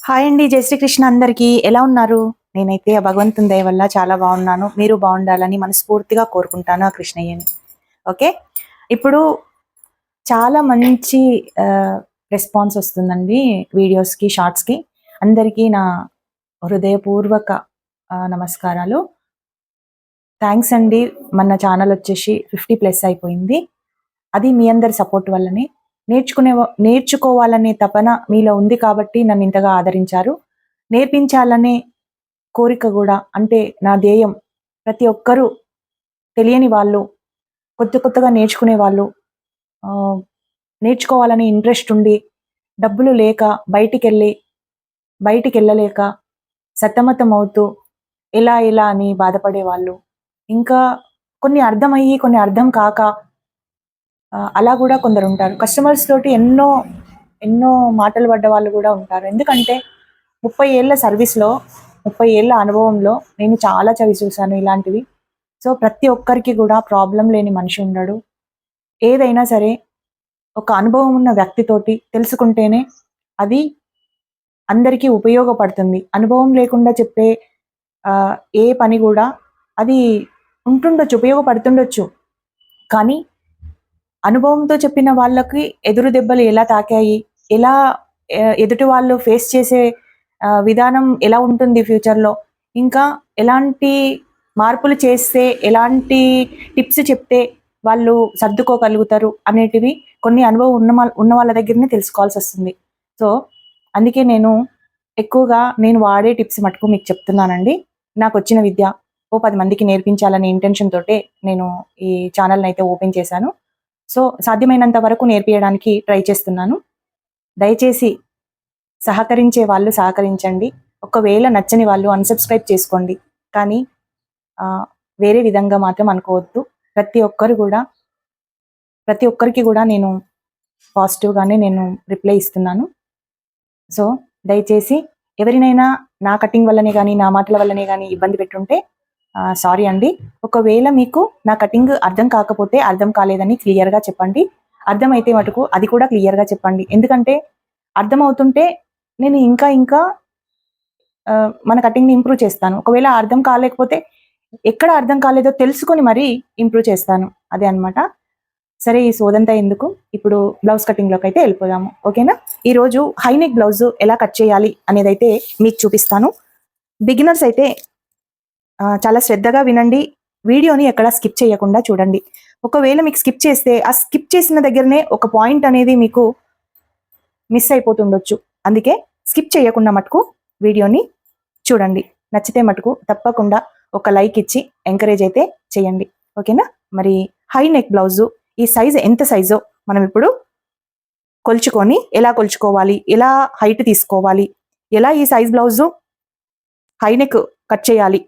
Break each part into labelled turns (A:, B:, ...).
A: Hi అండి. జై శ్రీకృష్ణ అందరికీ. ఎలా ఉన్నారు? నేనైతే ఆ భగవంతుని దయ వల్ల చాలా బాగున్నాను. మీరు బాగుండాలని మనస్ఫూర్తిగా కోరుకుంటాను ఆ కృష్ణయ్యని. ఓకే. ఇప్పుడు చాలా మంచి రెస్పాన్స్ వస్తుందండి వీడియోస్‌కి, షార్ట్స్‌కి. అందరికీ నా హృదయపూర్వక నమస్కారాలు. థ్యాంక్స్ అండి. మన ఛానల్ వచ్చేసి 50+ అయిపోయింది. అది మీ అందరి సపోర్ట్ వల్లనే. నేర్చుకోవాలనే తపన మీలో ఉంది కాబట్టి నన్ను ఇంతగా ఆదరించారు. నేర్పించాలనే కోరిక గూడా, అంటే నా ధ్యేయం ప్రతి ఒక్కరూ, తెలియని వాళ్ళు, కొత్తగా నేర్చుకునే వాళ్ళు, ఆహ్, నేర్చుకోవాలని ఇంట్రెస్ట్ ఉండి, డబ్బులు లేక బయటికెళ్ళలేక సతమతమవుతూ ఎలా అని బాధపడేవాళ్ళు, ఇంకా కొన్ని అర్థమయ్యి, కొన్ని అర్థం కాక అలా గూడా కొందరుంటారు. కస్టమర్స్ తోటి ఎన్నో మాటలు పడ్డ వాళ్ళు గూడా ఉంటారు. ఎందుకంటే 30 ఏళ్ల సర్వీస్‌లో, 30 ఏళ్ల అనుభవంలో నేను చాలా చవి చూసాను ఇలాంటివి. సో, ప్రతి ఒక్కరికి గూడా ప్రాబ్లమ్ లేని మనిషి ఉండడు. ఏదైనా సరే ఒక అనుభవం ఉన్న వ్యక్తితోటి తెలుసుకుంటేనే అది అందరికీ ఉపయోగపడుతుంది. అనుభవం లేకుండా చెప్పే ఏ పని గూడా అది ఉంటుండొచ్చు, ఉపయోగపడుతుండొచ్చు. కానీ అనుభవంతో చెప్పిన వాళ్ళకి ఎదురు దెబ్బలు ఎలా తాకాయి, ఎలా ఎదుటి వాళ్ళు ఫేస్ చేసే విధానం ఎలా ఉంటుంది ఫ్యూచర్‌లో, ఇంకా ఎలాంటి మార్పులు చేస్తే, ఎలాంటి టిప్స్ చెప్తే వాళ్ళు సర్దుకోగలుగుతారు అనేటివి కొన్ని అనుభవం ఉన్న వాళ్ళ దగ్గరనే తెలుసుకోవాల్సొస్తుంది. సో, అందుకే ఎక్కువగా నేను వాడే టిప్స్ మటుకు మీకు చెప్తున్నానండి. నాకొచ్చిన విద్య ఓ 10 మందికి నేర్పించాలనే ఇంటెన్షన్ తోటే నేను ఈ ఛానెల్‌నైతే ఓపెన్ చేశాను. సో, సాధ్యమైనంత వరకు నేర్పియడానికి ట్రై చేస్తున్నాను. దయచేసి సహకరించే వాళ్ళు సహకరించండి. ఒకవేళ నచ్చని వాళ్ళు అన్‌సబ్‌స్క్రైబ్ చేసుకోండి. కానీ వేరే విధంగా మాత్రం అనుకోవద్దు. ప్రతి ఒక్కరికి గూడా నేను పాజిటివ్‌గానే రిప్లై ఇస్తున్నాను. సో, దయచేసి ఎవరినైనా నా కటింగ్ వల్లనే గానీ, నా మాటల వల్లనే గానీ ఇబ్బంది పెట్టుంటే సారీ అండి. ఒకవేళ మీకు నా కటింగ్ అర్థం కాకపోతే అర్థం కాలేదని క్లియర్‌గా చెప్పండి. అర్థమైతే మటుకు అది కూడా క్లియర్‌గా చెప్పండి. ఎందుకంటే అర్థమవుతుంటే నేను ఇంకా మన కటింగ్‌ని ఇంప్రూవ్ చేస్తాను. ఒకవేళ అర్థం కాలేకపోతే ఎక్కడ అర్థం కాలేదో తెలుసుకొని మరీ ఇంప్రూవ్ చేస్తాను. అదే అన్నమాట. సరే, ఈ సోదంతా ఎందుకు, ఇప్పుడు బ్లౌజ్ కటింగ్‌లోకైతే వెళ్ళిపోదాము. ఓకేనా? ఈరోజు హై నెక్ బ్లౌజ్ ఎలా కట్ చేయాలి అనేదైతే మీకు చూపిస్తాను. బిగినర్స్ అయితే చాలా శ్రద్ధగా వినండి. వీడియోని ఎక్కడ స్కిప్ చేయకుండా చూడండి. ఒకవేళ మీకు స్కిప్ చేస్తే ఆ స్కిప్ చేసిన దగ్గరనే ఒక పాయింట్ అనేది మీకు మిస్ అయిపోతుండొచ్చు. అందుకే స్కిప్ చేయకుండా మటుకు వీడియోని చూడండి. నచ్చితే మటుకు తప్పకుండా ఒక లైక్ ఇచ్చి ఎంకరేజ్ అయితే చేయండి. ఓకేనా? మరి హై నెక్ బ్లౌజు ఈ సైజు ఎంత సైజో మనం ఇప్పుడు కొలుచుకొని, ఎలా కొలుచుకోవాలి, ఎలా హైట్ తీసుకోవాలి, ఎలా ఈ size blouse high neck cut చేయాలి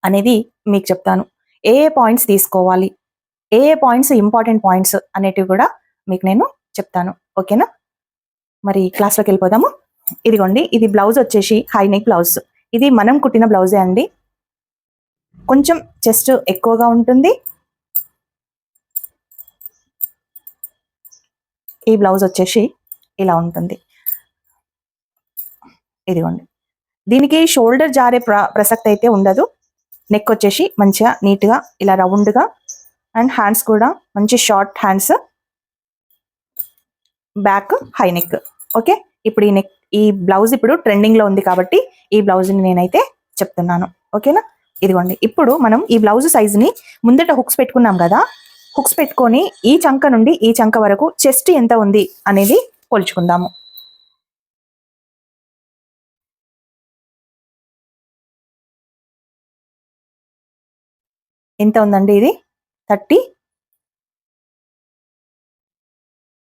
A: అనేది మీకు చెప్తాను. ఏ పాయింట్స్ తీసుకోవాలి, ఏ పాయింట్స్ ఇంపార్టెంట్ పాయింట్స్ అనేటివి కూడా మీకు నేను చెప్తాను. ఓకేనా? మరి క్లాస్లోకి వెళ్ళిపోదాము. ఇదిగోండి, ఇది బ్లౌజ్ వచ్చేసి హై నెక్ బ్లౌజ్. ఇది మనం కుట్టిన బ్లౌజే అండి. కొంచెం చెస్ట్ ఎక్కువగా ఉంటుంది. ఈ బ్లౌజ్ వచ్చేసి ఇలా ఉంటుంది. ఇదిగోండి, దీనికి షోల్డర్ జారే ప్రసక్తి అయితే ఉండదు. నెక్ వచ్చేసి మంచిగా నీట్గా ఇలా రౌండ్గా, అండ్ హ్యాండ్స్ కూడా మంచి short hands, back high neck. Okay, ఇప్పుడు ఈ బ్లౌజ్ ఇప్పుడు ట్రెండింగ్లో ఉంది కాబట్టి ఈ బ్లౌజ్ని నేనైతే చెప్తున్నాను. ఓకేనా? ఇదిగోండి, ఇప్పుడు మనం ఈ బ్లౌజ్ సైజుని ముందట హుక్స్ పెట్టుకున్నాం కదా, హుక్స్ పెట్టుకొని ఈ చంక నుండి ఈ చంక వరకు చెస్ట్ ఎంత ఉంది అనేది కొలుచుకుందాము. ఎంత ఉందండి? ఇది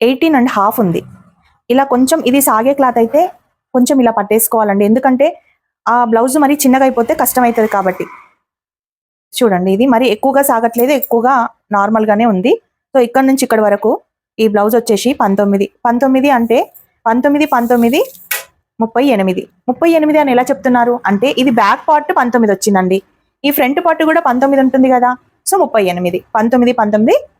A: 18.5 ఉంది. ఇలా కొంచెం, ఇది సాగే క్లాత్ అయితే కొంచెం ఇలా పట్టేసుకోవాలండి. ఎందుకంటే ఆ బ్లౌజ్ మరి చిన్నగా అయిపోతే కష్టం అవుతుంది కాబట్టి. చూడండి, ఇది మరి ఎక్కువగా సాగట్లేదు, ఎక్కువగా నార్మల్గానే ఉంది. సో, ఇక్కడ నుంచి ఇక్కడ వరకు ఈ బ్లౌజ్ వచ్చేసి 19 అంటే 19 38 38 అని ఎలా చెప్తున్నారు అంటే, ఇది బ్యాక్ పార్ట్ 19 వచ్చిందండి, ఈ ఫ్రంట్ పార్ట్ కూడా 19 ఉంటుంది కదా. సో 38, 19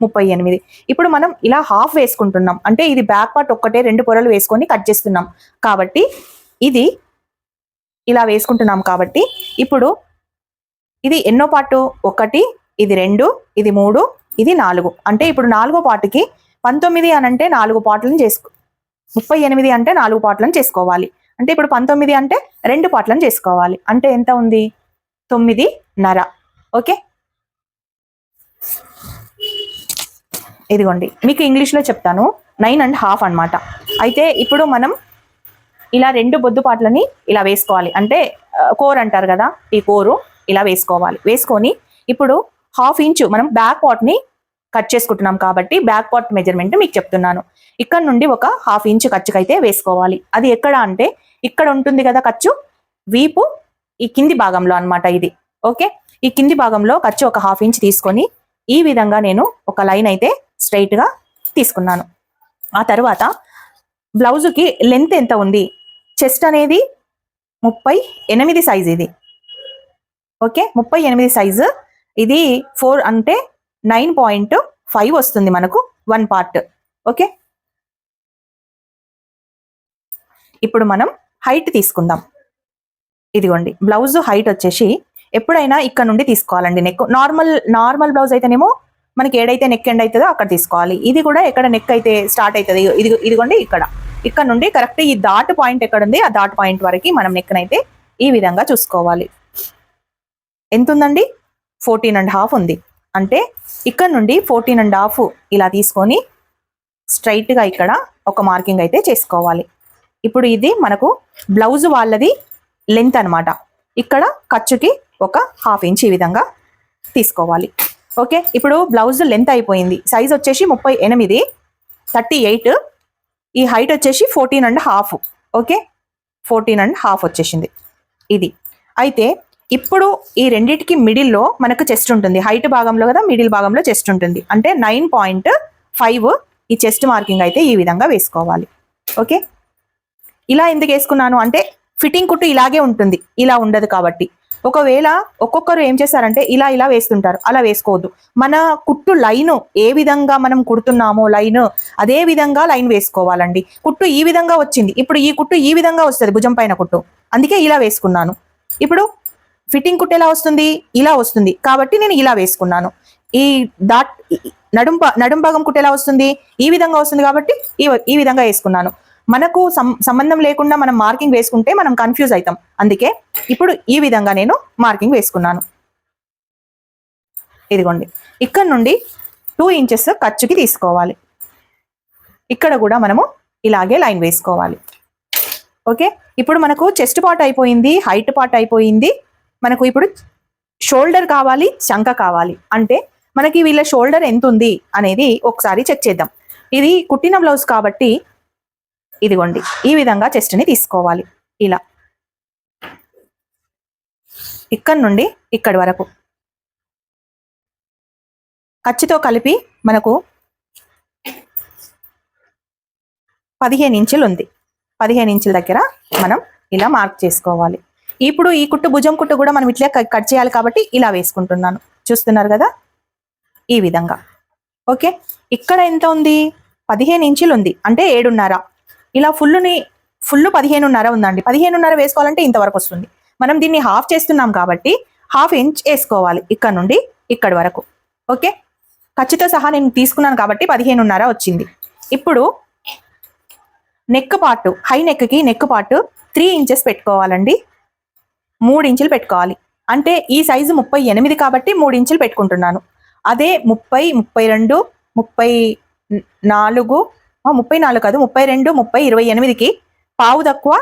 A: 38. ఇప్పుడు మనం ఇలా హాఫ్ వేసుకుంటున్నాం అంటే ఇది బ్యాక్ పార్ట్ ఒక్కటే 2 పొరలు వేసుకొని కట్ చేస్తున్నాం కాబట్టి ఇది ఇలా వేసుకుంటున్నాం కాబట్టి ఇప్పుడు ఇది ఎన్నో పార్టు? 1, ఇది 2, ఇది 3, ఇది 4. అంటే ఇప్పుడు 4వ పార్ట్కి 19 అని అంటే 4 పార్ట్లను 38 అంటే 4 పార్ట్లను చేసుకోవాలి. అంటే ఇప్పుడు 19 అంటే 2 పార్ట్లను చేసుకోవాలి. అంటే ఎంత ఉంది? 9.5. ఓకే, ఇదిగోండి మీకు ఇంగ్లీష్లో చెప్తాను, 9.5 అనమాట. అయితే ఇప్పుడు మనం ఇలా 2 బొద్దుపాట్లని ఇలా వేసుకోవాలి. అంటే కోర్ అంటారు కదా, ఈ కోరు ఇలా వేసుకోవాలి. వేసుకొని ఇప్పుడు 1/2 ఇంచు మనం బ్యాక్ పార్ట్ని కట్ చేసుకుంటున్నాం కాబట్టి బ్యాక్ పార్ట్ మెజర్మెంట్ మీకు చెప్తున్నాను. ఇక్కడ నుండి ఒక 1/2 ఇంచు ఖర్చుకైతే వేసుకోవాలి. అది ఎక్కడ అంటే ఇక్కడ ఉంటుంది కదా ఖర్చు, వీపు ఈ కింది భాగంలో అనమాట ఇది. ఓకే, ఈ కింది భాగంలో ఖర్చు ఒక 1/2 ఇంచ్ తీసుకొని ఈ విధంగా నేను ఒక లైన్ అయితే స్ట్రైట్గా తీసుకున్నాను. ఆ తర్వాత బ్లౌజుకి లెంత్ ఎంత ఉంది? చెస్ట్ అనేది 38 సైజ్ ఇది. ఓకే, 38 సైజు ఇది. 4 అంటే 9.5 వస్తుంది మనకు 1 పార్ట్. ఓకే, ఇప్పుడు మనం హైట్ తీసుకుందాం. ఇదిగోండి బ్లౌజ్ హైట్ వచ్చేసి ఎప్పుడైనా ఇక్కడ నుండి తీసుకోవాలండి. నెక్ నార్మల్ బ్లౌజ్ అయితేనేమో మనకి ఏడైతే నెక్ ఎండ్ అవుతుందో అక్కడ తీసుకోవాలి. ఇది కూడా ఎక్కడ నెక్ అయితే స్టార్ట్ అవుతుంది, ఇదిగోండి ఇక్కడ నుండి కరెక్ట్ ఈ డాట్ పాయింట్ ఎక్కడ ఉంది ఆ డాట్ పాయింట్ వరకు మనం నెక్ అయితే ఈ విధంగా చూసుకోవాలి. ఎంత ఉందండి? 14.5 ఉంది. అంటే ఇక్కడ నుండి 14.5 ఇలా తీసుకొని స్ట్రైట్గా ఇక్కడ ఒక మార్కింగ్ అయితే చేసుకోవాలి. ఇప్పుడు ఇది మనకు బ్లౌజ్ వాళ్ళది లెంత్ అనమాట. ఇక్కడ ఖర్చుకి ఒక 1/2 ఇంచ్ ఈ విధంగా తీసుకోవాలి. ఓకే, ఇప్పుడు బ్లౌజ్ లెంత్ అయిపోయింది. సైజ్ వచ్చేసి 38, ఈ హైట్ వచ్చేసి 14.5. ఓకే, 14.5 వచ్చేసింది ఇది. అయితే ఇప్పుడు ఈ రెండింటికి మిడిల్లో మనకు చెస్ట్ ఉంటుంది. హైట్ భాగంలో కదా, మిడిల్ భాగంలో చెస్ట్ ఉంటుంది. అంటే 9.5 ఈ చెస్ట్ మార్కింగ్ అయితే ఈ విధంగా వేసుకోవాలి. ఓకే, ఇలా ఎందుకు వేసుకున్నాను అంటే ఫిట్టింగ్ కుట్టు ఇలాగే ఉంటుంది, ఇలా ఉండదు కాబట్టి. ఒకవేళ ఒక్కొక్కరు ఏం చేస్తారంటే ఇలా వేస్తుంటారు, అలా వేసుకోవద్దు. మన కుట్టు లైన్ ఏ విధంగా మనం కుడుతున్నామో లైన్ అదే విధంగా లైన్ వేసుకోవాలండి. కుట్టు ఈ విధంగా వచ్చింది, ఇప్పుడు ఈ కుట్టు ఈ విధంగా వస్తుంది భుజం పైన కుట్టు, అందుకే ఇలా వేసుకున్నాను. ఇప్పుడు ఫిట్టింగ్ కుట్టు ఎలా వస్తుంది? ఇలా వస్తుంది కాబట్టి నేను ఇలా వేసుకున్నాను. ఈ నడుం భాగం కుట్టు ఎలా వస్తుంది? ఈ విధంగా వస్తుంది కాబట్టి ఈ విధంగా వేసుకున్నాను. మనకు సంబంధం లేకుండా మనం మార్కింగ్ వేసుకుంటే మనం కన్ఫ్యూజ్ అవుతాం. అందుకే ఇప్పుడు ఈ విధంగా నేను మార్కింగ్ వేసుకున్నాను. ఇదిగోండి ఇక్కడ నుండి 2 ఇంచెస్ ఖర్చుకి తీసుకోవాలి. ఇక్కడ కూడా మనము ఇలాగే లైన్ వేసుకోవాలి. ఓకే, ఇప్పుడు మనకు చెస్ట్ పార్ట్ అయిపోయింది, హైట్ పార్ట్ అయిపోయింది. మనకు ఇప్పుడు షోల్డర్ కావాలి, చంక కావాలి. అంటే మనకి వీళ్ళ షోల్డర్ ఎంత ఉంది అనేది ఒకసారి చెక్ చేద్దాం. ఇది కుట్టిన బ్లౌజ్ కాబట్టి ఇదిగోండి ఈ విధంగా చెస్ట్ని తీసుకోవాలి. ఇలా ఇక్కడ నుండి ఇక్కడి వరకు ఖర్చుతో కలిపి మనకు 15 ఇంచులు ఉంది. 15 ఇంచుల దగ్గర మనం ఇలా మార్క్ చేసుకోవాలి. ఇప్పుడు ఈ కుట్టు భుజం కుట్టు కూడా మనం ఇట్లా కట్ చేయాలి కాబట్టి ఇలా వేసుకుంటున్నాను. చూస్తున్నారు కదా ఈ విధంగా. ఓకే, ఇక్కడ ఎంత ఉంది? 15 ఇంచులు ఉంది, అంటే 7.5. ఇలా ఫుల్ 15.5 ఉందండి. 15.5 వేసుకోవాలంటే ఇంతవరకు వస్తుంది. మనం దీన్ని హాఫ్ చేస్తున్నాం కాబట్టి 1/2 ఇంచ్ వేసుకోవాలి ఇక్కడ నుండి ఇక్కడి వరకు. ఓకే, ఖర్చుతో సహా నేను తీసుకున్నాను కాబట్టి 15.5 వచ్చింది. ఇప్పుడు నెక్ పార్ట్, హై నెక్కి నెక్ పార్ట్ 3 ఇంచెస్ పెట్టుకోవాలండి. 3 ఇంచులు పెట్టుకోవాలి. అంటే ఈ సైజు 38 కాబట్టి 3 ఇంచులు పెట్టుకుంటున్నాను. అదే 30, 32, 34 కాదు 32, 30, 28కి పావు తక్కువ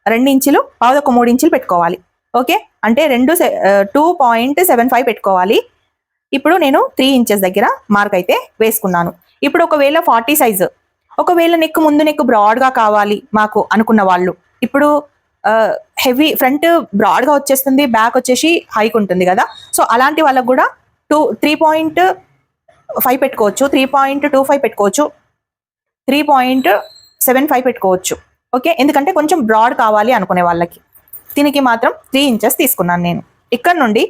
A: 2 ఇంచులు, పావు తక్కువ 3 ఇంచులు పెట్టుకోవాలి. ఓకే, అంటే 2.75 పెట్టుకోవాలి. ఇప్పుడు నేను 3 ఇంచెస్ దగ్గర మార్క్ అయితే వేసుకున్నాను. ఇప్పుడు ఒకవేళ 40 సైజు, ఒకవేళ నెక్ ముందు నెక్ బ్రాడ్గా కావాలి మాకు అనుకున్న వాళ్ళు, ఇప్పుడు హెవీ ఫ్రంట్ బ్రాడ్గా వచ్చేస్తుంది, బ్యాక్ వచ్చేసి హైక్ ఉంటుంది కదా, సో అలాంటి వాళ్ళకు కూడా 3.5 పెట్టుకోవచ్చు, 3.25 పెట్టుకోవచ్చు, 3.75 పెట్టుకోవచ్చు. ఓకే, ఎందుకంటే కొంచెం బ్రాడ్ కావాలి అనుకునే వాళ్ళకి. దీనికి మాత్రం 3 ఇంచెస్ తీసుకున్నాను నేను. ఇక్కడ నుండి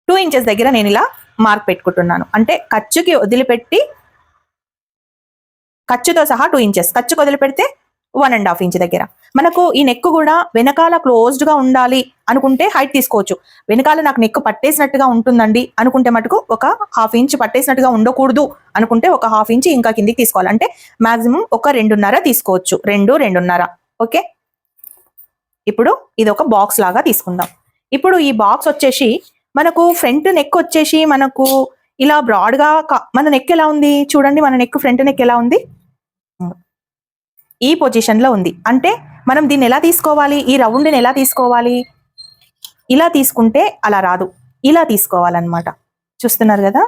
A: 2 ఇంచెస్ దగ్గర నేను ఇలా మార్క్ పెట్టుకుంటున్నాను. అంటే ఖర్చుకి వదిలిపెట్టి, ఖర్చుతో సహా 2 ఇంచెస్, ఖర్చుకి వదిలిపెడితే 1.5 ఇంచ్ దగ్గర. మనకు ఈ నెక్ కూడా వెనకాల క్లోజ్డ్ గా ఉండాలి అనుకుంటే హైట్ తీసుకోవచ్చు. వెనకాల నాకు నెక్ పట్టేసినట్టుగా ఉంటుందండి అనుకుంటే మటుకు ఒక 1/2 ఇంచ్ పట్టేసినట్టుగా ఉండకూడదు అనుకుంటే ఒక 1/2 ఇంచ్ ఇంకా కిందికి తీసుకోవాలి. అంటే మాక్సిమం ఒక 2.5 తీసుకోవచ్చు. 2.5. ఓకే, ఇప్పుడు ఇది ఒక బాక్స్ లాగా తీసుకుందాం. ఇప్పుడు ఈ బాక్స్ వచ్చేసి మనకు ఫ్రంట్ నెక్ వచ్చేసి మనకు ఇలా బ్రాడ్ గా మన నెక్ ఎలా ఉంది చూడండి. మన నెక్ ఫ్రంట్ నెక్ ఎలా ఉంది, ఈ పొజిషన్ లో ఉంది. అంటే మనం దీన్ని ఎలా తీసుకోవాలి, ఈ రౌండ్ ని ఎలా తీసుకోవాలి, ఇలా తీసుకుంటే అలా రాదు, ఇలా తీసుకోవాలన్నమాట. చూస్తున్నారు కదా,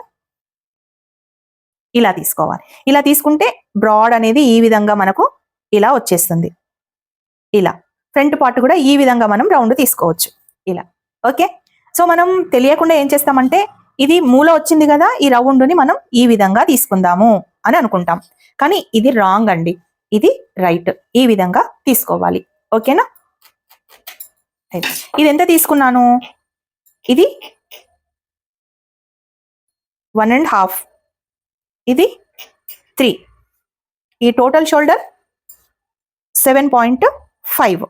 A: ఇలా తీసుకోవాలి. ఇలా తీసుకుంటే బ్రాడ్ అనేది ఈ విధంగా మనకు ఇలా వచ్చేస్తుంది. ఇలా ఫ్రంట్ పార్ట్ కూడా ఈ విధంగా మనం రౌండ్ తీసుకోవచ్చు ఇలా. ఓకే, సో మనం తెలియకుండా ఏం చేస్తామంటే ఇది మూల వచ్చింది కదా, ఈ రౌండ్ ని మనం ఈ విధంగా తీసుకుందాము అని అనుకుంటాం. కానీ ఇది రాంగ్ అండి, ఇది రైట్. ఈ విధంగా తీసుకోవాలి. ఓకేనా, ఇది ఎంత తీసుకున్నాను, ఇది 1.5, ఇది 3, ఈ టోటల్ షోల్డర్ 7.5.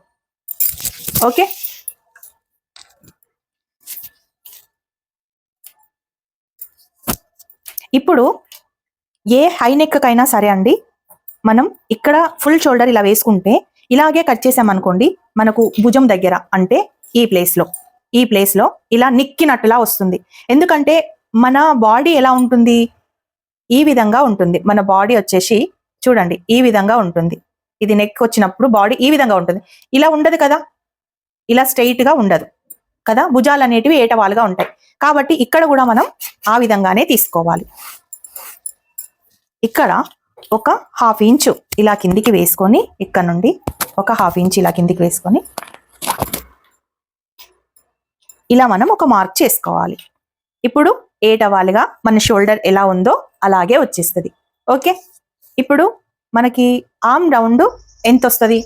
A: ఓకే, ఇప్పుడు ఏ హై నెక్ కైనా సరే అండి, మనం ఇక్కడ ఫుల్ షోల్డర్ ఇలా వేసుకుంటే ఇలాగే కట్ చేసామనుకోండి, మనకు భుజం దగ్గర అంటే ఈ ప్లేస్ లో ఇలా నిక్కినట్టులా వస్తుంది. ఎందుకంటే మన బాడీ ఎలా ఉంటుంది, ఈ విధంగా ఉంటుంది. మన బాడీ వచ్చేసి చూడండి ఈ విధంగా ఉంటుంది. ఇది నెక్ వచ్చినప్పుడు బాడీ ఈ విధంగా ఉంటుంది. ఇలా ఉండదు కదా, ఇలా స్ట్రైట్ గా ఉండదు కదా, భుజాలు అనేటివి ఏటవాలుగా ఉంటాయి. కాబట్టి ఇక్కడ కూడా మనం ఆ విధంగానే తీసుకోవాలి. ఇక్కడ ఒక 1/2 ఇంచు ఇలా కిందికి వేసుకొని, ఇక్కడ నుండి ఒక 1/2 ఇంచ్ ఇలా కిందికి వేసుకొని ఇలా మనం ఒక మార్క్ చేసుకోవాలి. ఇప్పుడు ఏటవాలుగా మన షోల్డర్ ఎలా ఉందో అలాగే వచ్చేస్తుంది. ఓకే, ఇప్పుడు మనకి ఆర్మ్ రౌండ్ ఎంత వస్తుంది,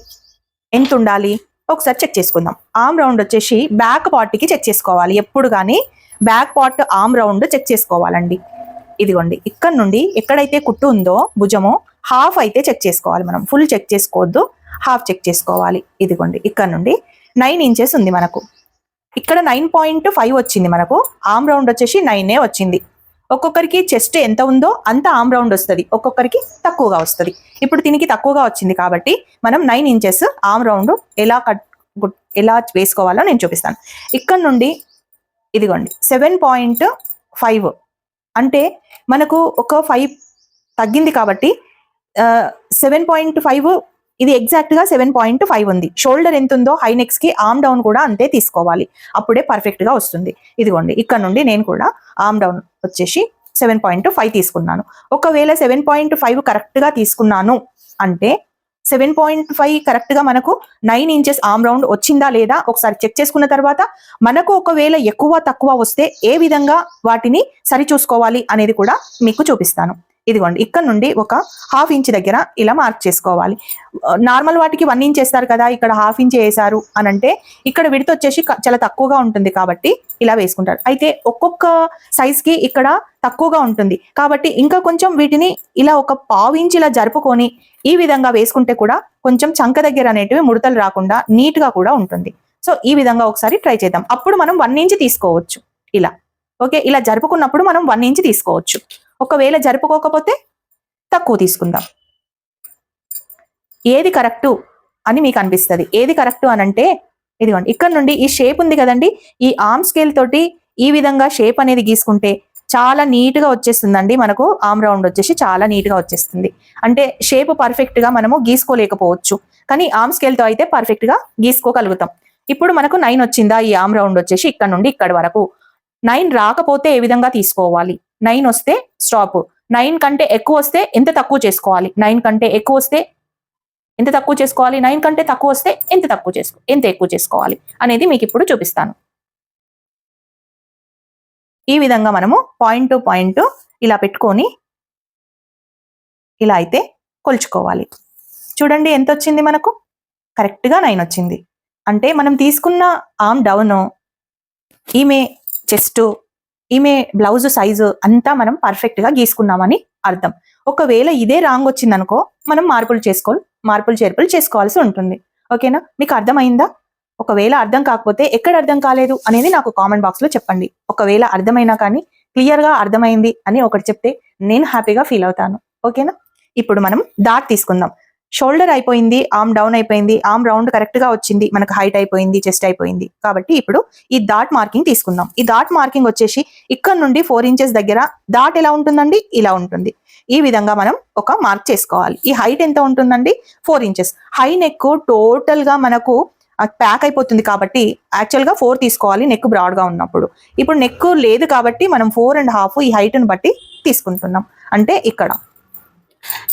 A: ఎంత ఉండాలి ఒకసారి చెక్ చేసుకుందాం. ఆర్మ్ రౌండ్ వచ్చేసి బ్యాక్ పార్ట్కి చెక్ చేసుకోవాలి. ఎప్పుడు కానీ back part arm round check చేసుకోవాలండి. ఇదిగోండి, ఇక్కడ నుండి ఎక్కడైతే కుట్టు ఉందో భుజము హాఫ్ అయితే చెక్ చేసుకోవాలి. మనం ఫుల్ చెక్ చేసుకోవద్దు, హాఫ్ చెక్ చేసుకోవాలి. ఇదిగోండి, ఇక్కడ నుండి 9 ఇంచెస్ ఉంది మనకు. ఇక్కడ 9.5 వచ్చింది మనకు. ఆర్మ్ రౌండ్ వచ్చేసి 9 వచ్చింది. ఒక్కొక్కరికి చెస్ట్ ఎంత ఉందో అంత ఆర్మ్ రౌండ్ వస్తుంది, ఒక్కొక్కరికి తక్కువగా వస్తుంది. ఇప్పుడు దీనికి తక్కువగా వచ్చింది కాబట్టి మనం 9 ఇంచెస్ ఆర్మ్ రౌండ్ ఎలా వేసుకోవాలో నేను చూపిస్తాను. ఇక్కడ నుండి ఇదిగోండి 7.5 అంటే మనకు ఒక 5 తగ్గింది కాబట్టి 7.5 ఇది ఎగ్జాక్ట్ గా 7.5 ఉంది. షోల్డర్ ఎంత ఉందో హై నెక్స్ కి ఆర్మ్ డౌన్ కూడా అంతే తీసుకోవాలి, అప్పుడే పర్ఫెక్ట్ గా వస్తుంది. ఇదిగోండి, ఇక్కడ నుండి నేను కూడా ఆర్మ్ డౌన్ వచ్చేసి 7.5 తీసుకున్నాను. ఒకవేళ 7.5 కరెక్ట్ గా తీసుకున్నాను అంటే 7.5 కరెక్ట్ గా మనకు 9 ఇంచెస్ ఆర్మ్ రౌండ్ వచ్చిందా లేదా ఒకసారి చెక్ చేసుకున్న తర్వాత మనకు ఒకవేళ ఎక్కువ తక్కువ వస్తే ఏ విధంగా వాటిని సరి చూసుకోవాలి అనేది కూడా మీకు చూపిస్తాను. ఇదిగోండి, ఇక్కడ నుండి ఒక 1/2 ఇంచ్ దగ్గర ఇలా మార్క్ చేసుకోవాలి. నార్మల్ వాటికి 1 ఇంచ్ వేస్తారు కదా, ఇక్కడ 1/2 ఇంచ్ వేసారు అని అంటే ఇక్కడ విడత వచ్చేసి చాలా తక్కువగా ఉంటుంది కాబట్టి ఇలా వేసుకుంటారు. అయితే ఒక్కొక్క సైజ్ కి ఇక్కడ తక్కువగా ఉంటుంది కాబట్టి ఇంకా కొంచెం వీటిని ఇలా ఒక 1/2 ఇంచ్ ఇలా జరుపుకొని ఈ విధంగా వేసుకుంటే కూడా కొంచెం చంక దగ్గర అనేటివి ముడతలు రాకుండా నీట్ గా కూడా ఉంటుంది. సో ఈ విధంగా ఒకసారి ట్రై చేద్దాం. అప్పుడు మనం 1 ఇంచ్ తీసుకోవచ్చు ఇలా. ఓకే, ఇలా జరుపుకున్నప్పుడు మనం 1 ఇంచ్ తీసుకోవచ్చు. ఒకవేళ జరుపుకోకపోతే తక్కువ తీసుకుందాం. ఏది కరెక్టు అని మీకు అనిపిస్తుంది, ఏది కరెక్టు అని అంటే ఇదిగోండి, ఇక్కడ నుండి ఈ షేప్ ఉంది కదండి, ఈ ఆర్మ్ స్కేల్ తోటి ఈ విధంగా షేప్ అనేది గీసుకుంటే చాలా నీట్ గా వచ్చేస్తుందండి. మనకు ఆర్మ్ రౌండ్ వచ్చేసి చాలా నీట్ గా వచ్చేస్తుంది. అంటే షేప్ పర్ఫెక్ట్ గా మనము గీసుకోలేకపోవచ్చు, కానీ ఆర్మ్ స్కేల్ తో అయితే పర్ఫెక్ట్ గా గీసుకోగలుగుతాం. ఇప్పుడు మనకు 9 వచ్చిందా ఈ ఆర్మ్ రౌండ్ వచ్చేసి ఇక్కడ నుండి ఇక్కడ వరకు. 9 రాకపోతే ఏ విధంగా తీసుకోవాలి, 9 వస్తే స్టాప్, 9 కంటే ఎక్కువ వస్తే ఎంత తక్కువ చేసుకోవాలి, 9 కంటే ఎక్కువ వస్తే ఎంత తక్కువ చేసుకోవాలి, 9 కంటే తక్కువ వస్తే ఎంత ఎక్కువ చేసుకోవాలి అనేది మీకు ఇప్పుడు చూపిస్తాను. ఈ విధంగా మనము పాయింట్ టు పాయింట్ ఇలా పెట్టుకొని ఇలా అయితే కొలుచుకోవాలి. చూడండి ఎంత వచ్చింది మనకు, కరెక్ట్ గా 9 వచ్చింది. అంటే మనం తీసుకున్న ఆర్మ్ డౌన్, ఈమె చెస్ట్, ఈమె బ్లౌజ్ సైజు అంతా మనం పర్ఫెక్ట్ గా గీసుకున్నామని అర్థం. ఒకవేళ ఇదే రాంగ్ వచ్చిందనుకో మనం మార్పులు మార్పులు చేర్పులు చేసుకోవాల్సి ఉంటుంది. ఓకేనా? మీకు అర్థమైందా? ఒకవేళ అర్థం కాకపోతే ఎక్కడ అర్థం కాలేదు అనేది నాకు కామెంట్ బాక్స్ లో చెప్పండి. ఒకవేళ అర్థమైనా కానీ క్లియర్ గా అర్థమైంది అని ఒకటి చెప్తే నేను హ్యాపీగా ఫీల్ అవుతాను. ఓకేనా? ఇప్పుడు మనం డాట్ తీసుకుందాం. షోల్డర్ అయిపోయింది, ఆర్మ్ డౌన్ అయిపోయింది, ఆర్మ్ రౌండ్ కరెక్ట్ గా వచ్చింది, మనకు హైట్ అయిపోయింది, చెస్ట్ అయిపోయింది. కాబట్టి ఇప్పుడు ఈ డాట్ మార్కింగ్ తీసుకుందాం. ఈ డాట్ మార్కింగ్ వచ్చేసి ఇక్కడ నుండి 4 ఇంచెస్ దగ్గర డాట్ ఎలా ఉంటుందండి? ఇలా ఉంటుంది. ఈ విధంగా మనం ఒక మార్క్ చేసుకోవాలి. ఈ హైట్ ఎంత ఉంటుందండి? 4 ఇంచెస్. హై నెక్ టోటల్ గా మనకు ప్యాక్ అయిపోతుంది కాబట్టి యాక్చువల్గా 4 తీసుకోవాలి నెక్ బ్రాడ్ గా ఉన్నప్పుడు. ఇప్పుడు నెక్ లేదు కాబట్టి మనం 4.5 ఈ హైట్ని బట్టి తీసుకుంటున్నాం. అంటే ఇక్కడ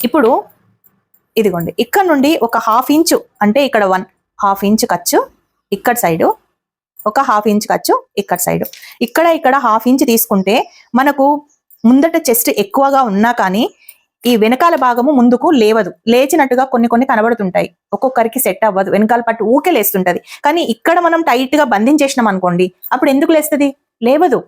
A: ఇప్పుడు ఇదిగోండి, ఇక్కడ నుండి ఒక 1/2 ఇంచు, అంటే ఇక్కడ 1/2 ఇంచ్ ఖర్చు ఇక్కడ సైడు, ఒక 1/2 ఇంచ్ ఖర్చు ఇక్కడ సైడు, ఇక్కడ 1/2 ఇంచ్ తీసుకుంటే మనకు ముందట చెస్ట్ ఎక్కువగా ఉన్నా కానీ ఈ వెనకాల భాగము ముందుకు లేవదు. లేచినట్టుగా కొన్ని కనబడుతుంటాయి, ఒక్కొక్కరికి సెట్ అవ్వదు, వెనకాల పట్టు ఊకే లేస్తుంటది. కానీ ఇక్కడ మనం టైట్ గా బంధించేసినాం అనుకోండి, అప్పుడు ఎందుకు లేస్తుంది? లేవదు.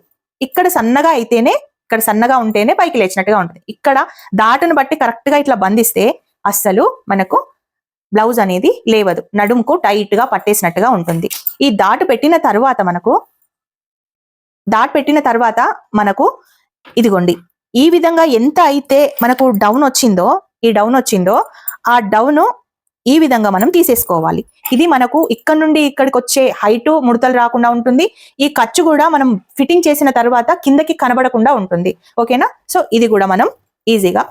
A: ఇక్కడ సన్నగా అయితేనే, ఇక్కడ సన్నగా ఉంటేనే పైకి లేచినట్టుగా ఉంటుంది. ఇక్కడ దాటను బట్టి కరెక్ట్ గా ఇట్లా బంధిస్తే అస్సలు మనకు బ్లౌజ్ అనేది లేవదు, నడుముకు టైట్ గా పట్టేసినట్టుగా ఉంటుంది. ఈ డాట్ పెట్టిన తర్వాత మనకు ఇదిగోండి ఈ విధంగా ఎంత అయితే మనకు డౌన్ వచ్చిందో ఆ డౌన్ ఈ విధంగా మనం తీసేసుకోవాలి. ఇది మనకు ఇక్కడ నుండి ఇక్కడికి వచ్చే హైట్ ముడతలు రాకుండా ఉంటుంది. ఈ ఖర్చు కూడా మనం ఫిట్టింగ్ చేసిన తర్వాత కిందకి కనబడకుండా ఉంటుంది. ఓకేనా? సో ఇది కూడా మనం ఈజీగా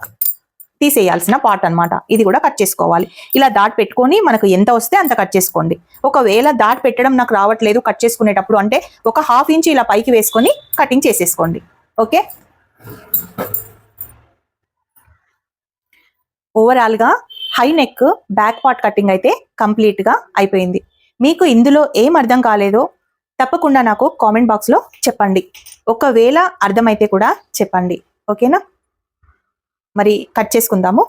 A: తీసేయాల్సిన పార్ట్ అన్నమాట. ఇది కూడా కట్ చేసుకోవాలి. ఇలా డాట్ పెట్టుకొని మనకు ఎంత వస్తే అంత కట్ చేసుకోండి. ఒకవేళ డాట్ పెట్టడం నాకు రావట్లేదు కట్ చేసుకునేటప్పుడు అంటే ఒక 1/2 ఇంచ్ ఇలా పైకి వేసుకొని కటింగ్ చేసేసుకోండి. ఓకే, ఓవరాల్ గా high neck back part cutting అయితే కంప్లీట్ గా అయిపోయింది. మీకు ఇందులో ఏం అర్థం కాలేదో తప్పకుండా నాకు కామెంట్ బాక్స్ లో చెప్పండి. ఒకవేళ అర్థమైతే కూడా చెప్పండి. ఓకేనా? మరి కట్ చేసుకుందాము.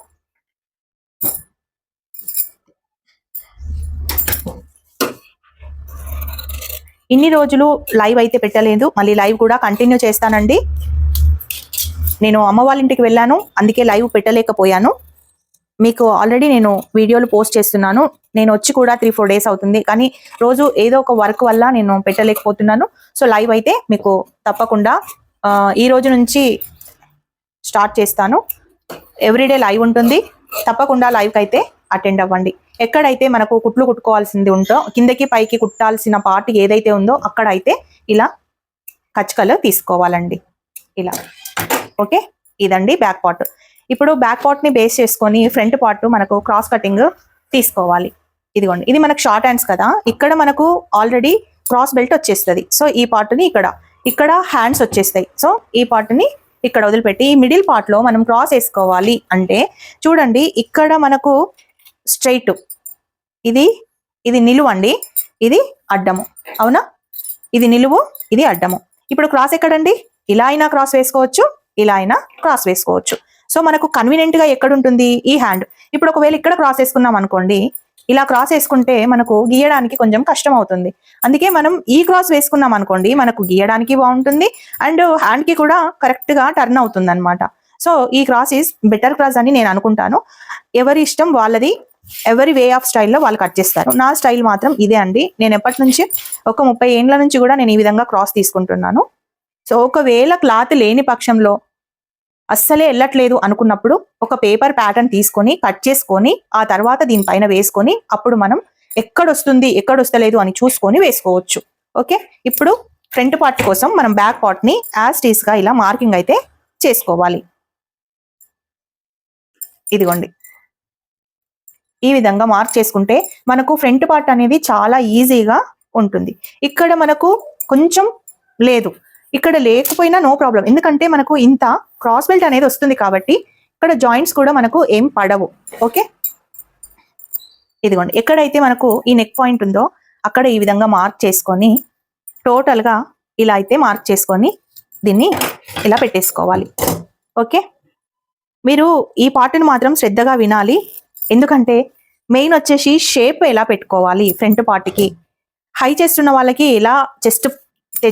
A: ఇన్ని రోజులు లైవ్ అయితే పెట్టలేదు, మళ్ళీ లైవ్ కూడా కంటిన్యూ చేస్తానండి. నేను అమ్మ వాళ్ళ ఇంటికి వెళ్ళాను, అందుకే లైవ్ పెట్టలేకపోయాను. మీకు ఆల్రెడీ నేను వీడియోలు పోస్ట్ చేస్తున్నాను. నేను వచ్చి కూడా 3-4 డేస్ అవుతుంది, కానీ రోజు ఏదో ఒక వర్క్ వల్ల నేను పెట్టలేకపోతున్నాను. సో లైవ్ అయితే మీకు తప్పకుండా ఈ రోజు నుంచి స్టార్ట్ చేస్తాను. ఎవ్రీడే లైవ్ ఉంటుంది, తప్పకుండా లైవ్కి అయితే అటెండ్ అవ్వండి. ఎక్కడైతే మనకు కుట్లు కుట్టుకోవాల్సింది ఉందో, కిందకి పైకి కుట్టాల్సిన పార్ట్ ఏదైతే ఉందో అక్కడ అయితే ఇలా కచ్చకలు తీసుకోవాలండి. ఇలా ఓకే, ఇదండి బ్యాక్ పార్ట్. ఇప్పుడు బ్యాక్ పార్ట్ ని బేస్ చేసుకొని ఫ్రంట్ పార్ట్ మనకు క్రాస్ కటింగ్ తీసుకోవాలి. ఇదిగోండి, ఇది మనకు షార్ట్ హ్యాండ్స్ కదా, ఇక్కడ మనకు ఆల్రెడీ క్రాస్ బెల్ట్ వచ్చేస్తుంది. సో ఈ పార్ట్ ని ఇక్కడ హ్యాండ్స్ వచ్చేస్తాయి. సో ఈ పార్ట్ ని ఇక్కడ వదిలిపెట్టి ఈ మిడిల్ పార్ట్ లో మనం క్రాస్ వేసుకోవాలి. అంటే చూడండి, ఇక్కడ మనకు స్ట్రైట్, ఇది నిలువు అండి, ఇది అడ్డము. అవునా? ఇది నిలువు, ఇది అడ్డము. ఇప్పుడు క్రాస్ ఎక్కడండి? ఇలా అయినా క్రాస్ వేసుకోవచ్చు, ఇలా అయినా క్రాస్ వేసుకోవచ్చు. సో మనకు కన్వీనియంట్ గా ఎక్కడ ఉంటుంది? ఈ హ్యాండ్. ఇప్పుడు ఒకవేళ ఇక్కడ క్రాస్ వేసుకున్నాం అనుకోండి, ఇలా క్రాస్ వేసుకుంటే మనకు గీయడానికి కొంచెం కష్టం అవుతుంది. అందుకే మనం ఈ క్రాస్ వేసుకున్నాం అనుకోండి, మనకు గీయడానికి బాగుంటుంది అండ్ హ్యాండ్ కి కూడా కరెక్ట్ గా టర్న్ అవుతుంది అనమాట. సో ఈ క్రాస్ ఈజ్ బెటర్ క్రాస్ అని నేను అనుకుంటాను. ఎవరి ఇష్టం వాళ్ళది, ఎవరి వే ఆఫ్ స్టైల్లో వాళ్ళు కట్ చేస్తారు. నా స్టైల్ మాత్రం ఇదే అండి. నేను ఎప్పటి నుంచి ఒక 30 ఏండ్ల నుంచి కూడా నేను ఈ విధంగా క్రాస్ తీసుకుంటున్నాను. సో ఒకవేళ క్లాత్ లేని పక్షంలో, అస్సలే వెళ్ళట్లేదు అనుకున్నప్పుడు ఒక పేపర్ ప్యాటర్న్ తీసుకొని కట్ చేసుకొని ఆ తర్వాత దీనిపైన వేసుకొని అప్పుడు మనం ఎక్కడొస్తుంది ఎక్కడొస్తలేదు అని చూసుకొని వేసుకోవచ్చు. ఓకే, ఇప్పుడు ఫ్రంట్ పార్ట్ కోసం మనం బ్యాక్ పార్ట్ ని యాజ్ టీస్ గా ఇలా మార్కింగ్ అయితే చేసుకోవాలి. ఇదిగోండి, ఈ విధంగా మార్క్ చేసుకుంటే మనకు ఫ్రంట్ పార్ట్ అనేది చాలా ఈజీగా ఉంటుంది. ఇక్కడ మనకు కొంచెం లేదు, ఇక్కడ లేకపోయినా నో ప్రాబ్లం, ఎందుకంటే మనకు ఇంత క్రాస్ బెల్ట్ అనేది వస్తుంది కాబట్టి ఇక్కడ జాయింట్స్ కూడా మనకు ఏం పడవు. ఓకే, ఇదిగోండి, ఎక్కడైతే మనకు ఈ నెక్ పాయింట్ ఉందో అక్కడ ఈ విధంగా మార్క్ చేసుకొని టోటల్ గా ఇలా అయితే మార్క్ చేసుకొని దీన్ని ఇలా పెట్టేసుకోవాలి. ఓకే, మీరు ఈ పార్ట్ని మాత్రం శ్రద్ధగా వినాలి, ఎందుకంటే మెయిన్ వచ్చేసి షేప్ ఎలా పెట్టుకోవాలి. ఫ్రంట్ పార్ట్కి హై చెస్ట్ ఉన్న వాళ్ళకి ఇలా చెస్ట్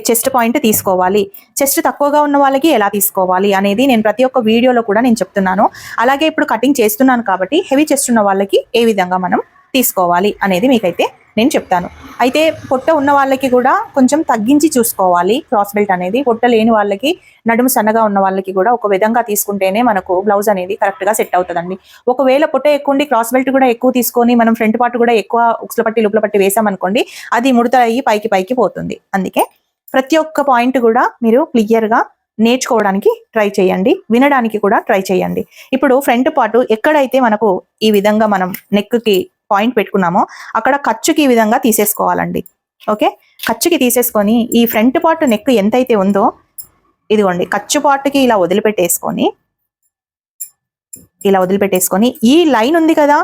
A: చెస్ట్ పాయింట్ తీసుకోవాలి, చెస్ట్ తక్కువగా ఉన్న వాళ్ళకి ఎలా తీసుకోవాలి అనేది నేను ప్రతి ఒక్క వీడియోలో కూడా నేను చెప్తున్నాను. అలాగే ఇప్పుడు కటింగ్ చేస్తున్నాను కాబట్టి హెవీ చెస్ట్ ఉన్న వాళ్ళకి ఏ విధంగా మనం తీసుకోవాలి అనేది మీకైతే నేను చెప్తాను. అయితే పొట్ట ఉన్న వాళ్ళకి కూడా కొంచెం తగ్గించి చూసుకోవాలి క్రాస్ బెల్ట్ అనేది. పొట్ట లేని వాళ్ళకి, నడుము సన్నగా ఉన్న వాళ్ళకి కూడా ఒక విధంగా తీసుకుంటేనే మనకు బ్లౌజ్ అనేది కరెక్ట్గా సెట్ అవుతుందండి. ఒకవేళ పొట్ట ఎక్కువ ఉండి క్రాస్ బెల్ట్ కూడా ఎక్కువ తీసుకొని మనం ఫ్రంట్ పార్ట్ కూడా ఎక్కువ ఉక్సుల పట్టి లుప్ల పట్టి వేసామనుకోండి, అది ముడత అయ్యి పైకి పోతుంది. అందుకే ప్రతి ఒక్క పాయింట్ కూడా మీరు క్లియర్గా నేర్చుకోవడానికి ట్రై చేయండి, వినడానికి కూడా ట్రై చేయండి. ఇప్పుడు ఫ్రంట్ పార్ట్ ఎక్కడైతే మనకు ఈ విధంగా మనం నెక్కి పాయింట్ పెట్టుకున్నామో అక్కడ ఖర్చుకి ఈ విధంగా తీసేసుకోవాలండి. ఓకే, ఖర్చుకి తీసేసుకొని ఈ ఫ్రంట్ పార్ట్ నెక్ ఎంతైతే ఉందో ఇదిగోండి ఖర్చు పార్ట్కి ఇలా వదిలిపెట్టేసుకొని ఈ లైన్ ఉంది కదా,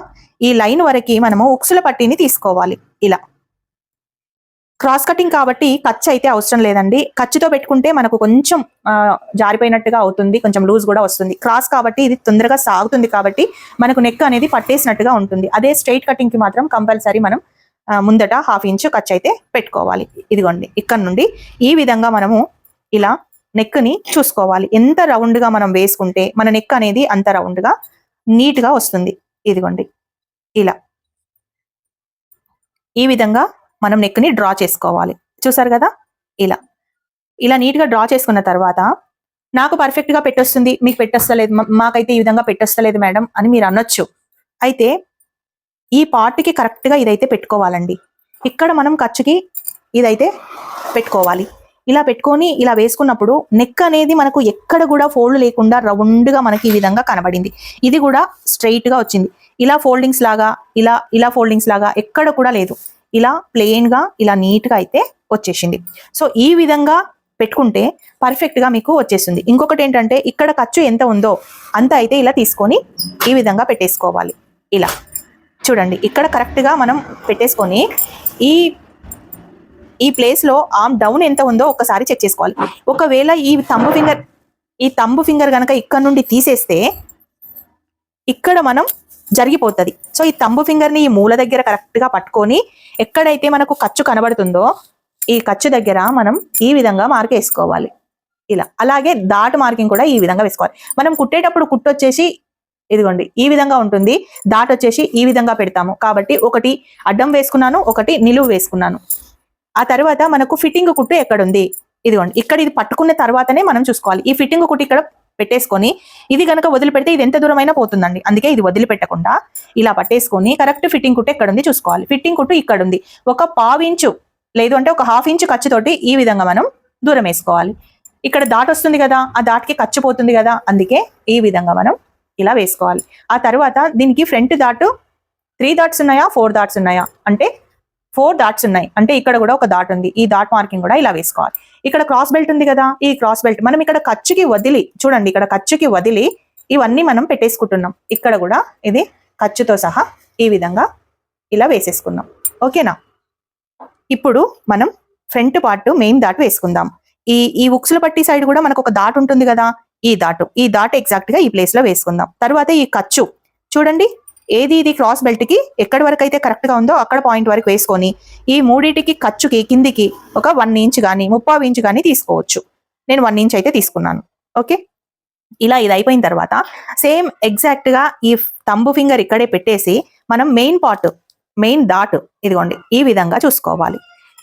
A: ఈ లైన్ వరకు మనము ఉక్సుల పట్టీని తీసుకోవాలి. ఇలా క్రాస్ కటింగ్ కాబట్టి ఖర్చు అయితే అవసరం లేదండి. ఖర్చుతో పెట్టుకుంటే మనకు కొంచెం జారిపోయినట్టుగా అవుతుంది, కొంచెం లూజ్ కూడా వస్తుంది. క్రాస్ కాబట్టి ఇది తొందరగా సాగుతుంది కాబట్టి మనకు నెక్ అనేది పట్టేసినట్టుగా ఉంటుంది. అదే స్ట్రైట్ కటింగ్కి మాత్రం కంపల్సరీ మనం ముందట 1/2 ఇంచు ఖర్చు అయితే పెట్టుకోవాలి. ఇదిగోండి ఇక్కడ నుండి ఈ విధంగా మనము ఇలా నెక్ని చూసుకోవాలి. ఎంత రౌండ్గా మనం వేసుకుంటే మన నెక్ అనేది అంత రౌండ్గా నీట్గా వస్తుంది. ఇదిగోండి ఇలా ఈ విధంగా మనం నెక్ని డ్రా చేసుకోవాలి. చూసారు కదా, ఇలా నీట్గా డ్రా చేసుకున్న తర్వాత నాకు పర్ఫెక్ట్గా పెట్టొస్తుంది, మీకు పెట్టొస్తలేదు, మాకైతే ఈ విధంగా పెట్టొస్తలేదు మేడం అని మీరు అనొచ్చు. అయితే ఈ పార్ట్కి కరెక్ట్గా ఇదైతే పెట్టుకోవాలండి. ఇక్కడ మనం ఖర్చుకి ఇదైతే పెట్టుకోవాలి. ఇలా పెట్టుకొని ఇలా వేసుకున్నప్పుడు నెక్ అనేది మనకు ఎక్కడ కూడా ఫోల్డ్ లేకుండా రౌండ్గా మనకి ఈ విధంగా కనబడింది. ఇది కూడా స్ట్రైట్గా వచ్చింది. ఇలా ఫోల్డింగ్స్ లాగా ఇలా ఫోల్డింగ్స్ లాగా ఎక్కడ కూడా లేదు. ఇలా ప్లెయిన్గా ఇలా నీట్గా అయితే వచ్చేసింది. సో ఈ విధంగా పెట్టుకుంటే పర్ఫెక్ట్గా మీకు వచ్చేస్తుంది. ఇంకొకటి ఏంటంటే ఇక్కడ ఖర్చు ఎంత ఉందో అంత అయితే ఇలా తీసుకొని ఈ విధంగా పెట్టేసుకోవాలి. ఇలా చూడండి, ఇక్కడ కరెక్ట్గా మనం పెట్టేసుకొని ఈ ప్లేస్లో ఆర్మ్ డౌన్ ఎంత ఉందో ఒకసారి చెక్ చేసుకోవాలి. ఒకవేళ ఈ తంబు ఫింగర్ కనుక ఇక్కడ నుండి తీసేస్తే ఇక్కడ మనం జరిగిపోతుంది. సో ఈ తంబు ఫింగర్ని ఈ మూల దగ్గర కరెక్ట్గా పట్టుకొని ఎక్కడైతే మనకు ఖర్చు కనబడుతుందో ఈ ఖర్చు దగ్గర మనం ఈ విధంగా మార్క్ వేసుకోవాలి. ఇలా అలాగే డాట్ మార్కింగ్ కూడా ఈ విధంగా వేసుకోవాలి. మనం కుట్టేటప్పుడు కుట్టు వచ్చేసి ఇదిగోండి ఈ విధంగా ఉంటుంది, డాట్ వచ్చేసి ఈ విధంగా పెడతాము. కాబట్టి ఒకటి అడ్డం వేసుకున్నాను, ఒకటి నిలువు వేసుకున్నాను. ఆ తర్వాత మనకు ఫిట్టింగ్ కుట్టు ఎక్కడుంది, ఇదిగోండి ఇక్కడ ఇది పట్టుకున్న తర్వాతనే మనం చూసుకోవాలి. ఈ ఫిట్టింగ్ కుట్టు ఇక్కడ పెట్టేసుకొని ఇది కనుక వదిలిపెడితే ఇది ఎంత దూరమైనా పోతుందండి. అందుకే ఇది వదిలిపెట్టకుండా ఇలా పట్టేసుకొని కరెక్ట్ ఫిట్టింగ్ కుట్టు ఎక్కడ ఉంది చూసుకోవాలి. ఫిట్టింగ్ కుట్టు ఇక్కడ ఉంది. ఒక 1/2 ఇంచు లేదు అంటే ఒక 1/2 ఇంచు ఖర్చుతోటి ఈ విధంగా మనం దూరం వేసుకోవాలి. ఇక్కడ డాట్ వస్తుంది కదా, ఆ డాట్కి ఖర్చు పోతుంది కదా, అందుకే ఈ విధంగా మనం ఇలా వేసుకోవాలి. ఆ తర్వాత దీనికి ఫ్రంట్ డాట్ 3 డాట్స్ ఉన్నాయా 4 డాట్స్ ఉన్నాయా అంటే 4 డాట్స్ ఉన్నాయి. అంటే ఇక్కడ కూడా ఒక డాట్ ఉంది. ఈ డాట్ మార్కింగ్ కూడా ఇలా వేసుకోవాలి. ఇక్కడ క్రాస్ బెల్ట్ ఉంది కదా, ఈ క్రాస్ బెల్ట్ మనం ఇక్కడ ఖర్చుకి వదిలి చూడండి, ఇక్కడ ఖర్చుకి వదిలి ఇవన్నీ మనం పెట్టేసుకుంటున్నాం. ఇక్కడ కూడా ఇది ఖర్చుతో సహా ఈ విధంగా ఇలా వేసేసుకున్నాం. ఓకేనా, ఇప్పుడు మనం ఫ్రంట్ పార్ట్ మెయిన్ డాట్ వేసుకుందాం. ఈ ఉక్సుల పట్టి సైడ్ కూడా మనకు ఒక డాట్ ఉంటుంది కదా, ఈ డాట్ ఎగ్జాక్ట్ గా ఈ ప్లేస్ లో వేసుకుందాం. తర్వాత ఈ ఖర్చు చూడండి, ఇది క్రాస్ బెల్ట్ కి ఎక్కడి వరకు అయితే కరెక్ట్ గా ఉందో అక్కడ పాయింట్ వరకు వేసుకొని ఈ మూడింటికి ఖర్చుకి కిందికి ఒక 1 ఇంచ్ కానీ 3/4 ఇంచ్ కానీ తీసుకోవచ్చు. నేను 1 ఇంచ్ అయితే తీసుకున్నాను. ఓకే, ఇలా ఇది అయిపోయిన తర్వాత సేమ్ ఎగ్జాక్ట్ గా ఈ తంబు ఫింగర్ ఇక్కడే పెట్టేసి మనం మెయిన్ డాట్ ఇదిగోండి ఈ విధంగా చూసుకోవాలి.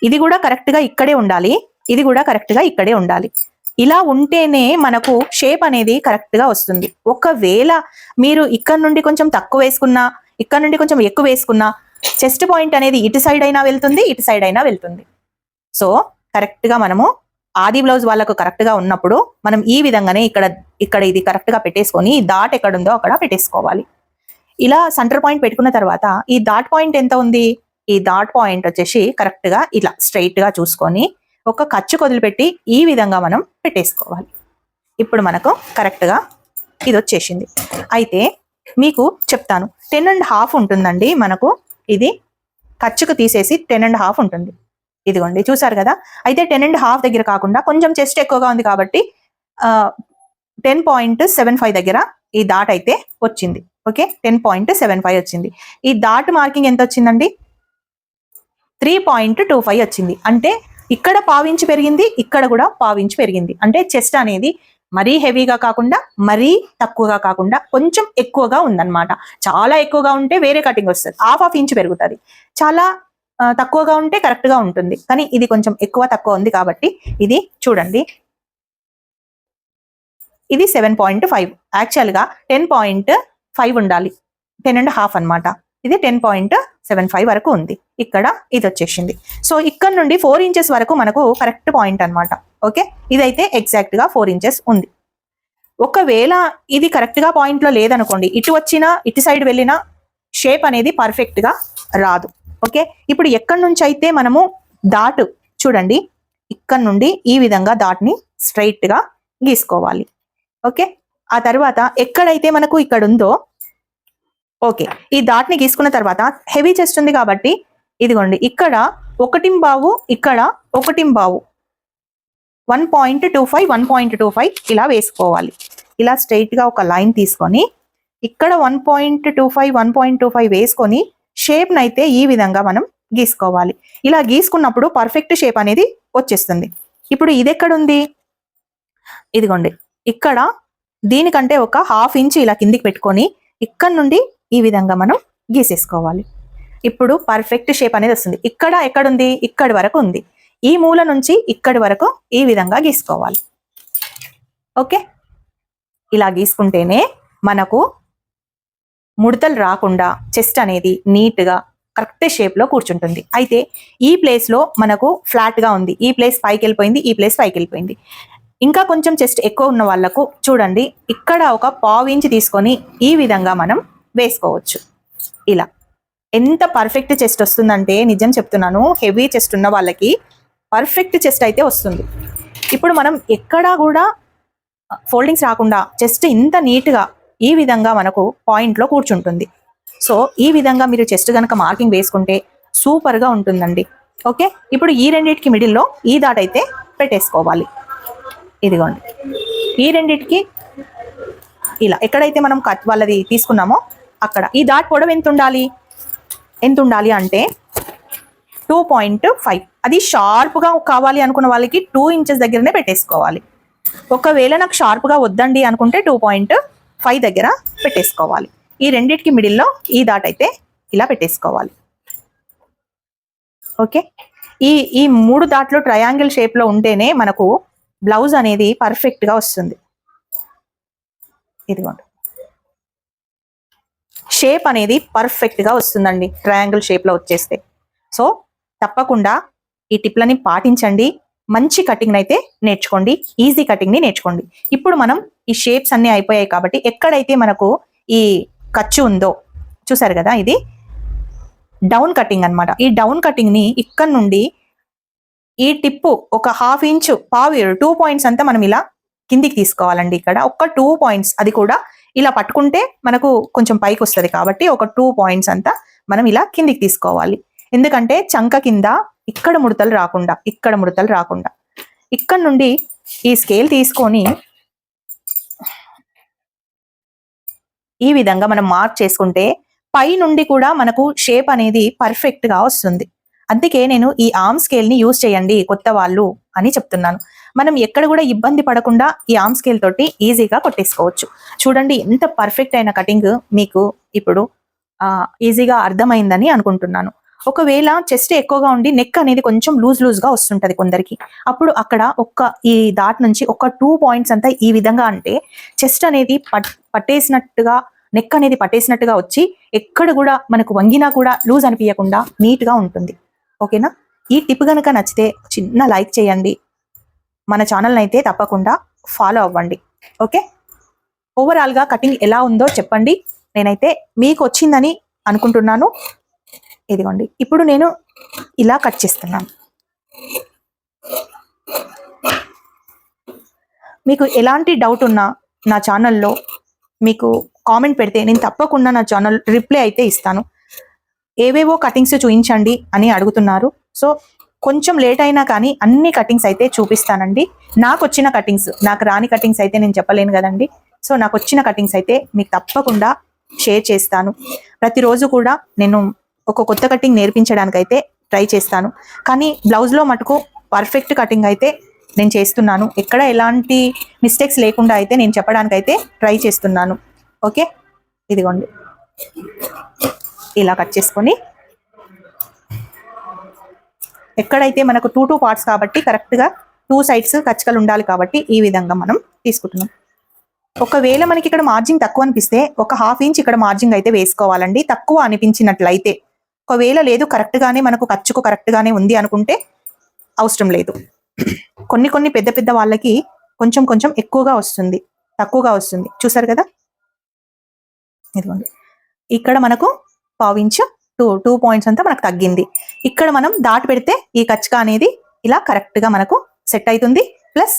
A: ఇది కూడా కరెక్ట్ గా ఇక్కడే ఉండాలి, ఇది కూడా కరెక్ట్ గా ఇక్కడే ఉండాలి. ఇలా ఉంటేనే మనకు షేప్ అనేది కరెక్ట్ గా వస్తుంది. ఒకవేళ మీరు ఇక్కడ నుండి కొంచెం తక్కువ వేసుకున్నా, ఇక్కడ నుండి కొంచెం ఎక్కువ వేసుకున్నా చెస్ట్ పాయింట్ అనేది ఇటు సైడ్ అయినా వెళ్తుంది, ఇటు సైడ్ అయినా వెళ్తుంది. సో కరెక్ట్ గా మనము ఆది బ్లౌజ్ వాళ్ళకు కరెక్ట్ గా ఉన్నప్పుడు మనం ఈ విధంగానే ఇక్కడ ఇది కరెక్ట్ గా పెట్టేసుకొని ఈ డాట్ ఎక్కడ ఉందో అక్కడ పెట్టేసుకోవాలి. ఇలా సెంటర్ పాయింట్ పెట్టుకున్న తర్వాత ఈ డాట్ పాయింట్ ఎంత ఉంది, ఈ డాట్ పాయింట్ వచ్చేసి కరెక్ట్ గా ఇలా స్ట్రైట్ గా చూసుకొని ఒక ఖర్చు వదిలిపెట్టి ఈ విధంగా మనం పెట్టేసుకోవాలి. ఇప్పుడు మనకు కరెక్ట్గా ఇది వచ్చేసింది. అయితే మీకు చెప్తాను, 10.5 ఉంటుందండి మనకు. ఇది ఖర్చుకు తీసేసి 10.5 ఉంటుంది. ఇదిగోండి చూసారు కదా. అయితే 10.5 దగ్గర కాకుండా కొంచెం చెస్ట్ ఎక్కువగా ఉంది కాబట్టి 10.75 దగ్గర ఈ డాట్ అయితే వచ్చింది. ఓకే, 10.75 వచ్చింది. ఈ డాట్ మార్కింగ్ ఎంత వచ్చిందండి, 3.25 వచ్చింది. అంటే ఇక్కడ పావించి పెరిగింది, ఇక్కడ కూడా పావించి పెరిగింది. అంటే చెస్ట్ అనేది మరీ హెవీగా కాకుండా మరీ తక్కువగా కాకుండా కొంచెం ఎక్కువగా ఉందన్నమాట. చాలా ఎక్కువగా ఉంటే వేరే కటింగ్ వస్తుంది, హాఫ్ ఇంచ్ పెరుగుతుంది. చాలా తక్కువగా ఉంటే కరెక్ట్ గా ఉంటుంది. కానీ ఇది కొంచెం ఎక్కువ తక్కువ ఉంది కాబట్టి ఇది చూడండి, ఇది 7.5. యాక్చువల్గా 10.5 ఉండాలి, 10.5 అనమాట. ఇది 10.75 వరకు ఉంది. ఇక్కడ ఇది వచ్చేసింది. సో ఇక్కడ నుండి 4 ఇంచెస్ వరకు మనకు కరెక్ట్ పాయింట్ అనమాట. ఓకే, ఇదైతే ఎగ్జాక్ట్ గా 4 ఇంచెస్ ఉంది. ఒకవేళ ఇది కరెక్ట్ గా పాయింట్ లో లేదనుకోండి, ఇటు వచ్చినా ఇటు సైడ్ వెళ్ళినా షేప్ అనేది పర్ఫెక్ట్ గా రాదు. ఓకే, ఇప్పుడు ఎక్కడి నుంచి అయితే మనము డాట్ చూడండి, ఇక్కడ నుండి ఈ విధంగా డాట్ ని స్ట్రైట్ గా గీసుకోవాలి. ఓకే, ఆ తర్వాత ఎక్కడైతే మనకు ఇక్కడ ఉందో, ఓకే, ఈ డాట్ ని గీసుకున్న తర్వాత హెవీ చెస్ట్ ఉంది కాబట్టి ఇదిగోండి, ఇక్కడ 1.5, ఇక్కడ 1.5, 1.25, 1.25 ఇలా వేసుకోవాలి. ఇలా స్ట్రైట్ గా ఒక లైన్ తీసుకొని ఇక్కడ 1.25, 1.25 వేసుకొని షేప్ నైతే ఈ విధంగా మనం గీసుకోవాలి. ఇలా గీసుకున్నప్పుడు పర్ఫెక్ట్ షేప్ అనేది వచ్చేస్తుంది. ఇప్పుడు ఇది ఎక్కడ ఉంది, ఇదిగోండి, ఇక్కడ దీనికంటే ఒక హాఫ్ ఇంచ్ ఇలా కిందికి పెట్టుకొని ఇక్కడ నుండి ఈ విధంగా మనం గీసేసుకోవాలి. ఇప్పుడు పర్ఫెక్ట్ షేప్ అనేది వస్తుంది. ఇక్కడ ఎక్కడుంది, ఇక్కడి వరకు ఉంది. ఈ మూల నుంచి ఇక్కడి వరకు ఈ విధంగా గీసుకోవాలి. ఓకే, ఇలా గీసుకుంటేనే మనకు ముడతలు రాకుండా చెస్ట్ అనేది నీట్ గా కరెక్ట్ షేప్ లో కూర్చుంటుంది. అయితే ఈ ప్లేస్ లో మనకు ఫ్లాట్ గా ఉంది, ఈ ప్లేస్ పైకి వెళ్ళిపోయింది, ఈ ప్లేస్ పైకి వెళ్ళిపోయింది. ఇంకా కొంచెం చెస్ట్ ఎక్కువ ఉన్న వాళ్ళకు చూడండి, ఇక్కడ ఒక 1/2 ఇంచ్ తీసుకొని ఈ విధంగా మనం వేసుకోవచ్చు. ఇలా ఎంత పర్ఫెక్ట్ చెస్ట్ వస్తుందంటే నిజం చెప్తున్నాను, హెవీ చెస్ట్ ఉన్న వాళ్ళకి పర్ఫెక్ట్ చెస్ట్ అయితే వస్తుంది. ఇప్పుడు మనం ఎక్కడా కూడా ఫోల్డింగ్స్ రాకుండా చెస్ట్ ఇంత నీట్గా ఈ విధంగా మనకు పాయింట్లో కూర్చుంటుంది. సో ఈ విధంగా మీరు చెస్ట్ కనుక మార్కింగ్ వేసుకుంటే సూపర్గా ఉంటుందండి. ఓకే, ఇప్పుడు ఈ రెండింటికి మిడిల్లో ఈ డాట్ అయితే పెట్టేసుకోవాలి. ఇదిగోండి, ఈ రెండింటికి ఇలా ఎక్కడైతే మనం కట్ వాళ్ళది తీసుకున్నామో అక్కడ ఈ డాట్ పొడవు ఎంత ఉండాలి అంటే 2.5. అది షార్ప్గా కావాలి అనుకున్న వాళ్ళకి 2 ఇంచెస్ దగ్గరనే పెట్టేసుకోవాలి. ఒకవేళ నాకు షార్ప్గా వద్దండి అనుకుంటే 2.5 దగ్గర పెట్టేసుకోవాలి. ఈ రెండింటికి మిడిల్లో ఈ డాట్ అయితే ఇలా పెట్టేసుకోవాలి. ఓకే, ఈ 3 డాట్లు ట్రయాంగిల్ షేప్లో ఉంటేనే మనకు బ్లౌజ్ అనేది పర్ఫెక్ట్గా వస్తుంది. ఇదిగోండి, షేప్ అనేది పర్ఫెక్ట్గా వస్తుందండి ట్రయాంగిల్ షేప్లో వచ్చేస్తే. సో తప్పకుండా ఈ టిప్లని పాటించండి, మంచి కటింగ్ అయితే నేర్చుకోండి, ఈజీ కటింగ్ని నేర్చుకోండి. ఇప్పుడు మనం ఈ షేప్స్ అన్నీ అయిపోయాయి కాబట్టి ఎక్కడైతే మనకు ఈ ఖర్చు ఉందో చూసారు కదా, ఇది డౌన్ కటింగ్ అనమాట. ఈ డౌన్ కటింగ్ని ఇక్కడ నుండి ఈ టిప్పు ఒక 1/2 ఇంచ్ 2 పాయింట్స్ అంతా మనం ఇలా కిందికి తీసుకోవాలండి. ఇక్కడ ఒక 2 పాయింట్స్, అది కూడా ఇలా పట్టుకుంటే మనకు కొంచెం పైకి వస్తుంది కాబట్టి ఒక 2 పాయింట్స్ అంతా మనం ఇలా కిందికి తీసుకోవాలి. ఎందుకంటే చంక కింద ఇక్కడ ముడతలు రాకుండా ఇక్కడ నుండి ఈ స్కేల్ తీసుకొని ఈ విధంగా మనం మార్క్ చేసుకుంటే పై నుండి కూడా మనకు షేప్ అనేది పర్ఫెక్ట్ గా వస్తుంది. అందుకే నేను ఈ ఆర్మ్ స్కేల్ ని యూజ్ చేయండి కొత్త వాళ్ళు అని చెప్తున్నాను. మనం ఎక్కడ కూడా ఇబ్బంది పడకుండా ఈ ఆర్మ్ స్కేల్ తోటి ఈజీగా కొట్టేసుకోవచ్చు. చూడండి ఎంత పర్ఫెక్ట్ అయిన కటింగ్ మీకు ఇప్పుడు ఈజీగా అర్థమైందని అనుకుంటున్నాను. ఒకవేళ చెస్ట్ ఎక్కువగా ఉండి నెక్ అనేది కొంచెం లూజ్ గా వస్తుంటది కొందరికి, అప్పుడు అక్కడ ఈ డాట్ నుంచి ఒక 2 పాయింట్స్ అంతా ఈ విధంగా అంటే చెస్ట్ అనేది పట్టేసినట్టుగా, నెక్ అనేది పట్టేసినట్టుగా వచ్చి ఎక్కడ కూడా మనకు వంగినా కూడా లూజ్ అనిపించకుండా నీట్ గా ఉంటుంది. ఓకేనా, ఈ టిప్ కనుక నచ్చితే చిన్న లైక్ చేయండి, మన ఛానల్ని అయితే తప్పకుండా ఫాలో అవ్వండి. ఓకే, ఓవరాల్గా కటింగ్ ఎలా ఉందో చెప్పండి, నేనైతే మీకు వచ్చిందని అనుకుంటున్నాను. ఇదిగోండి, ఇప్పుడు నేను ఇలా కట్ చేస్తున్నాను. మీకు ఎలాంటి డౌట్ ఉన్నా నా ఛానల్లో మీకు కామెంట్ పెడితే నేను తప్పకుండా నా ఛానల్ రిప్లై అయితే ఇస్తాను. ఏవేవో కటింగ్స్ చూపించండి అని అడుగుతున్నారు. సో కొంచెం లేట్ అయినా కానీ అన్ని కటింగ్స్ అయితే చూపిస్తానండి. నాకు వచ్చిన కటింగ్స్, నాకు రాని కటింగ్స్ అయితే నేను చెప్పలేను కదండి. సో నాకు వచ్చిన కటింగ్స్ అయితే మీకు తప్పకుండా షేర్ చేస్తాను. ప్రతిరోజు కూడా నేను ఒక కొత్త కటింగ్ నేర్పించడానికైతే ట్రై చేస్తాను. కానీ బ్లౌజ్లో మటుకు పర్ఫెక్ట్ కటింగ్ అయితే నేను చేస్తున్నాను. ఎక్కడ ఎలాంటి మిస్టేక్స్ లేకుండా అయితే నేను చెప్పడానికైతే ట్రై చేస్తున్నాను. ఓకే, ఇదిగోండి ఇలా కట్ చేసుకొని, ఎక్కడైతే మనకు 2 పార్ట్స్ కాబట్టి కరెక్ట్గా 2 సైడ్స్ కచ్చకలు ఉండాలి కాబట్టి ఈ విధంగా మనం తీసుకుంటున్నాం. ఒకవేళ మనకి ఇక్కడ మార్జిన్ తక్కువ అనిపిస్తే ఒక 1/2 ఇంచ్ ఇక్కడ మార్జిన్ అయితే వేసుకోవాలండి, తక్కువ అనిపించినట్లయితే. ఒకవేళ లేదు కరెక్ట్గానే మనకు ఖర్చుకు కరెక్ట్గానే ఉంది అనుకుంటే అవసరం లేదు. కొన్ని పెద్ద పెద్ద వాళ్ళకి కొంచెం కొంచెం ఎక్కువగా వస్తుంది, తక్కువగా వస్తుంది. చూసారు కదా, ఇదిగోండి ఇక్కడ మనకు 1/2 ఇంచ్ 2 పాయింట్స్ అంతా మనకు తగ్గింది. ఇక్కడ మనం దాటి పెడితే ఈ కచ్చక అనేది ఇలా కరెక్ట్గా మనకు సెట్ అవుతుంది, ప్లస్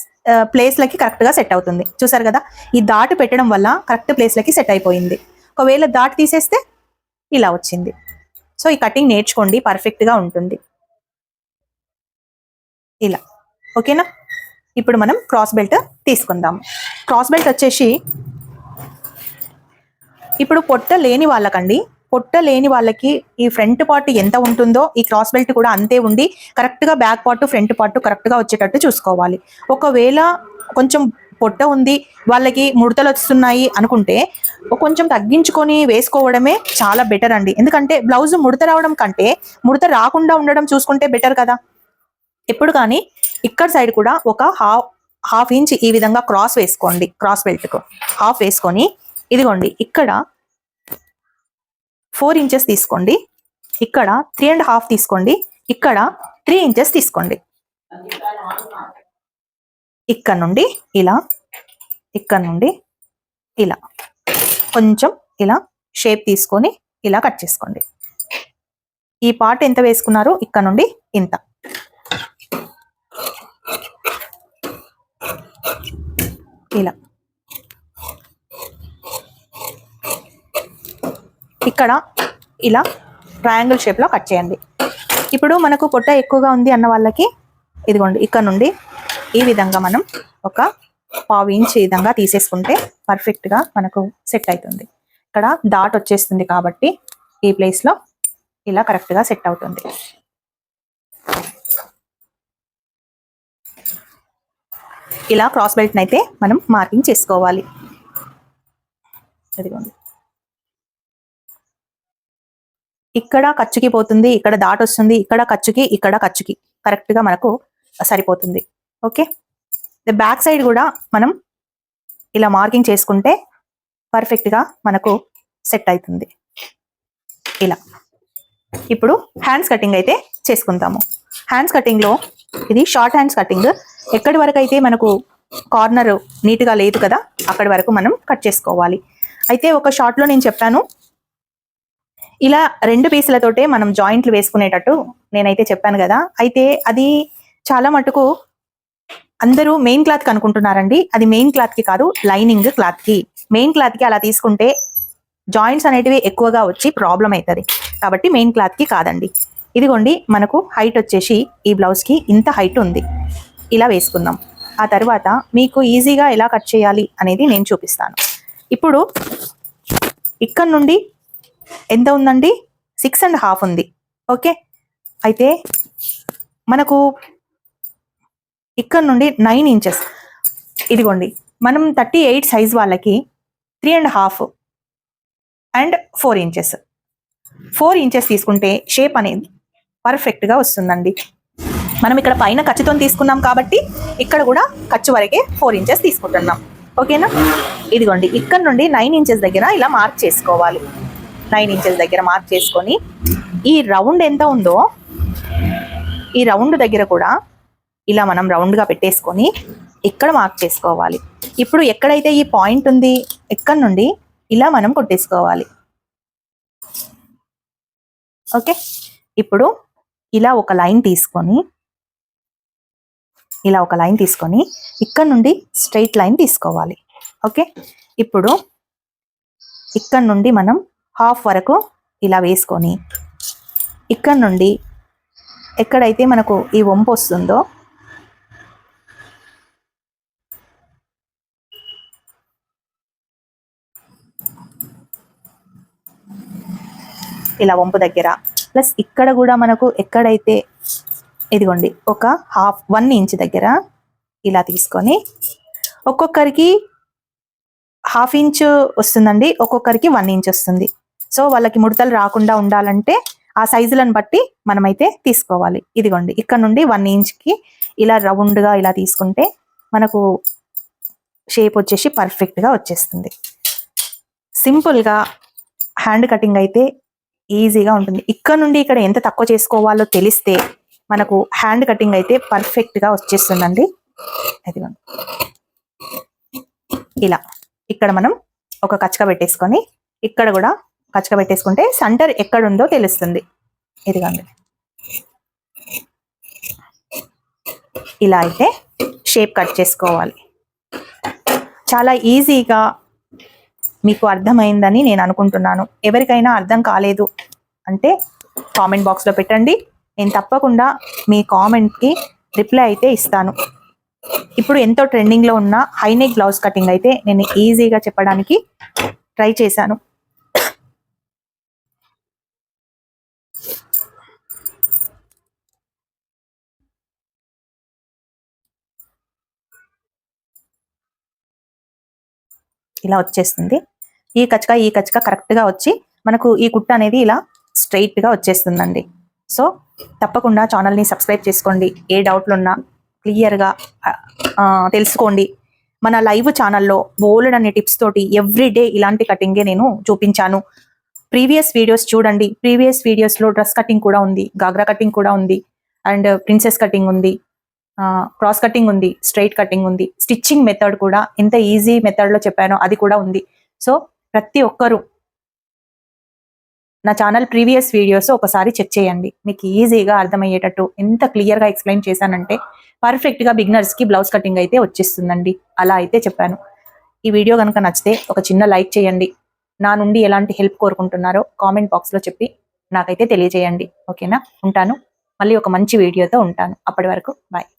A: ప్లేస్లకి కరెక్ట్గా సెట్ అవుతుంది. చూసారు కదా, ఈ దాటి పెట్టడం వల్ల కరెక్ట్ ప్లేస్లకి సెట్ అయిపోయింది. ఒకవేళ దాటి తీసేస్తే ఇలా వచ్చింది. సో ఈ కటింగ్ నేర్చుకోండి, పర్ఫెక్ట్గా ఉంటుంది ఇలా. ఓకేనా, ఇప్పుడు మనం క్రాస్ బెల్ట్ తీసుకుందాం. క్రాస్ బెల్ట్ వచ్చేసి ఇప్పుడు పొట్ట లేని వాళ్ళకండి, పొట్ట లేని వాళ్ళకి ఈ ఫ్రంట్ పార్ట్ ఎంత ఉంటుందో ఈ క్రాస్ బెల్ట్ కూడా అంతే ఉండి కరెక్ట్గా బ్యాక్ పార్ట్ ఫ్రంట్ పార్ట్ కరెక్ట్గా వచ్చేటట్టు చూసుకోవాలి. ఒకవేళ కొంచెం పొట్ట ఉంది, వాళ్ళకి ముడతలు వస్తున్నాయి అనుకుంటే కొంచెం తగ్గించుకొని వేసుకోవడమే చాలా బెటర్ అండి. ఎందుకంటే బ్లౌజ్ ముడత రావడం కంటే ముడత రాకుండా ఉండడం చూసుకుంటే బెటర్ కదా. ఎప్పుడు కానీ ఇక్కడ సైడ్ కూడా ఒక హాఫ్ ఇంచ్ ఈ విధంగా క్రాస్ వేసుకోండి. క్రాస్ బెల్ట్కు హాఫ్ వేసుకొని, ఇదిగోండి ఇక్కడ 4 ఇంచెస్ తీసుకోండి, ఇక్కడ 3.5 తీసుకోండి, ఇక్కడ 3 ఇంచెస్ తీసుకోండి. ఇక్కడ నుండి ఇలా, ఇక్కడ నుండి ఇలా కొంచెం ఇలా షేప్ తీసుకొని ఇలా కట్ చేసుకోండి. ఈ పార్ట్ ఎంత వేసుకున్నారు, ఇక్కడ నుండి ఇంత. ఇలా ఇక్కడ ఇలా ట్రయాంగిల్ షేప్లో కట్ చేయండి. ఇప్పుడు మనకు పొట్ట ఎక్కువగా ఉంది అన్న వాళ్ళకి ఇదిగోండి ఇక్కడ నుండి ఈ విధంగా మనం ఒక 1/2 ఇంచ్ ఈ విధంగా తీసేసుకుంటే పర్ఫెక్ట్గా మనకు సెట్ అవుతుంది. ఇక్కడ డాట్ వచ్చేస్తుంది కాబట్టి ఈ ప్లేస్లో ఇలా కరెక్ట్గా సెట్ అవుతుంది. ఇలా క్రాస్ బెల్ట్ని అయితే మనం మార్కింగ్ చేసుకోవాలి. ఇదిగోండి ఇక్కడ ఖర్చుకి పోతుంది, ఇక్కడ దాట్ వస్తుంది, ఇక్కడ ఖర్చుకి, ఇక్కడ ఖర్చుకి కరెక్ట్గా మనకు సరిపోతుంది. ఓకే, బ్యాక్ సైడ్ కూడా మనం ఇలా మార్కింగ్ చేసుకుంటే పర్ఫెక్ట్గా మనకు సెట్ అవుతుంది. ఇలా ఇప్పుడు హ్యాండ్స్ కటింగ్ అయితే చేసుకుందాము. హ్యాండ్స్ కటింగ్లో ఇది షార్ట్ హ్యాండ్స్ కటింగ్. ఎక్కడి వరకు అయితే మనకు కార్నర్ నీట్గా లేదు కదా అక్కడి వరకు మనం కట్ చేసుకోవాలి. అయితే ఒక షార్ట్లో నేను చెప్పాను ఇలా 2 పీసులతోటే మనం జాయింట్లు వేసుకునేటట్టు నేనైతే చెప్పాను కదా. అయితే అది చాలా మటుకు అందరూ మెయిన్ క్లాత్కి అనుకుంటున్నారండి. అది మెయిన్ క్లాత్కి కాదు, లైనింగ్ క్లాత్కి. మెయిన్ క్లాత్కి అలా తీసుకుంటే జాయింట్స్ అనేటివి ఎక్కువగా వచ్చి ప్రాబ్లం అవుతుంది కాబట్టి మెయిన్ క్లాత్కి కాదండి. ఇదిగోండి మనకు హైట్ వచ్చేసి ఈ బ్లౌజ్కి ఇంత హైట్ ఉంది. ఇలా వేసుకుందాం. ఆ తర్వాత మీకు ఈజీగా ఎలా కట్ చేయాలి అనేది నేను చూపిస్తాను. ఇప్పుడు ఇక్కడ నుండి ఎంత ఉందండి, 6.5 ఉంది. ఓకే, అయితే మనకు ఇక్కడ నుండి 9 ఇంచెస్. ఇదిగోండి మనం 38 సైజ్ వాళ్ళకి 3.5 అండ్ 4 ఇంచెస్ 4 ఇంచెస్ తీసుకుంటే షేప్ అనేది పర్ఫెక్ట్గా వస్తుందండి. మనం ఇక్కడ పైన ఖర్చుతో తీసుకున్నాం కాబట్టి ఇక్కడ కూడా ఖర్చు వరకే 4 ఇంచెస్ తీసుకుంటున్నాం. ఓకేనా, ఇదిగోండి ఇక్కడ నుండి 9 ఇంచెస్ దగ్గర ఇలా మార్క్ చేసుకోవాలి. 9 ఇంచెస్ దగ్గర మార్క్ చేసుకొని ఈ రౌండ్ ఎంత ఉందో ఈ రౌండ్ దగ్గర కూడా ఇలా మనం రౌండ్గా పెట్టేసుకొని ఇక్కడ మార్క్ చేసుకోవాలి. ఇప్పుడు ఎక్కడైతే ఈ పాయింట్ ఉంది ఇక్కడ నుండి ఇలా మనం కొట్టేసుకోవాలి. ఓకే, ఇప్పుడు ఇలా ఒక లైన్ తీసుకొని ఇక్కడ నుండి స్ట్రైట్ లైన్ తీసుకోవాలి. ఓకే, ఇప్పుడు ఇక్కడ నుండి మనం హాఫ్ వరకు ఇలా వేసుకొని ఇక్కడ నుండి ఎక్కడైతే మనకు ఈ వంపు వస్తుందో ఇలా వంపు దగ్గర ప్లస్ ఇక్కడ కూడా మనకు ఎక్కడైతే ఇదిగోండి ఒక 1 ఇంచ్ దగ్గర ఇలా తీసుకొని ఒక్కొక్కరికి 1/2 ఇంచ్ వస్తుందండి, ఒక్కొక్కరికి 1 ఇంచ్ వస్తుంది. సో వాళ్ళకి ముడతలు రాకుండా ఉండాలంటే ఆ సైజులను బట్టి మనమైతే తీసుకోవాలి. ఇదిగోండి ఇక్కడ నుండి 1 ఇంచ్కి ఇలా రౌండ్గా ఇలా తీసుకుంటే మనకు షేప్ వచ్చేసి పర్ఫెక్ట్గా వచ్చేస్తుంది. సింపుల్గా హ్యాండ్ కటింగ్ అయితే ఈజీగా ఉంటుంది. ఇక్కడ నుండి ఇక్కడ ఎంత తక్కువ చేసుకోవాలో తెలిస్తే మనకు హ్యాండ్ కటింగ్ అయితే పర్ఫెక్ట్గా వచ్చేస్తుందండి. ఇదిగోండి ఇలా ఇక్కడ మనం ఒక కచ్చక పెట్టేసుకొని ఇక్కడ కూడా కచ్చక పెట్టేసుకుంటే సెంటర్ ఎక్కడ ఉందో తెలుస్తుంది. ఇదిగోండి ఇలా అయితే షేప్ కట్ చేసుకోవాలి. చాలా ఈజీగా మీకు అర్థమైందని నేను అనుకుంటున్నాను. ఎవరికైనా అర్థం కాలేదు అంటే కామెంట్ బాక్స్లో పెట్టండి, నేను తప్పకుండా మీ కామెంట్కి రిప్లై అయితే ఇస్తాను. ఇప్పుడు ఎంతో ట్రెండింగ్లో ఉన్న హైనెక్ బ్లౌజ్ కటింగ్ అయితే నేను ఈజీగా చెప్పడానికి ట్రై చేశాను. ఇలా వచ్చేస్తుంది. ఈ కచ్చక కరెక్ట్గా వచ్చి మనకు ఈ కుట్ట అనేది ఇలా స్ట్రైట్గా వచ్చేస్తుందండి. సో తప్పకుండా ఛానల్ని సబ్స్క్రైబ్ చేసుకోండి. ఏ డౌట్లు ఉన్నా క్లియర్గా తెలుసుకోండి. మన లైవ్ ఛానల్లో బోల్డ్ అనే టిప్స్ తోటి ఎవ్రీడే ఇలాంటి కటింగే నేను చూపించాను. ప్రీవియస్ వీడియోస్ చూడండి. ప్రీవియస్ వీడియోస్లో డ్రెస్ కటింగ్ కూడా ఉంది, గాగ్రా కటింగ్ కూడా ఉంది, అండ్ ప్రిన్సెస్ కటింగ్ ఉంది, క్రాస్ కటింగ్ ఉంది, స్ట్రైట్ కటింగ్ ఉంది, స్టిచ్చింగ్ మెథడ్ కూడా ఎంత ఈజీ మెథడ్లో చెప్పానో అది కూడా ఉంది. సో ప్రతి ఒక్కరూ నా ఛానల్ ప్రీవియస్ వీడియోస్ ఒకసారి చెక్ చేయండి. మీకు ఈజీగా అర్థమయ్యేటట్టు ఎంత క్లియర్గా ఎక్స్ప్లెయిన్ చేశానంటే పర్ఫెక్ట్గా బిగినర్స్కి బ్లౌజ్ కటింగ్ అయితే వచ్చేస్తుందండి. అలా అయితే చెప్పాను. ఈ వీడియో కనుక నచ్చితే ఒక చిన్న లైక్ చేయండి. నా నుండి ఎలాంటి హెల్ప్ కోరుకుంటున్నారో కామెంట్ బాక్స్లో చెప్పి నాకైతే తెలియజేయండి. ఓకేనా? ఉంటాను. మళ్ళీ ఒక మంచి వీడియోతో ఉంటాను. అప్పటి వరకు బాయ్.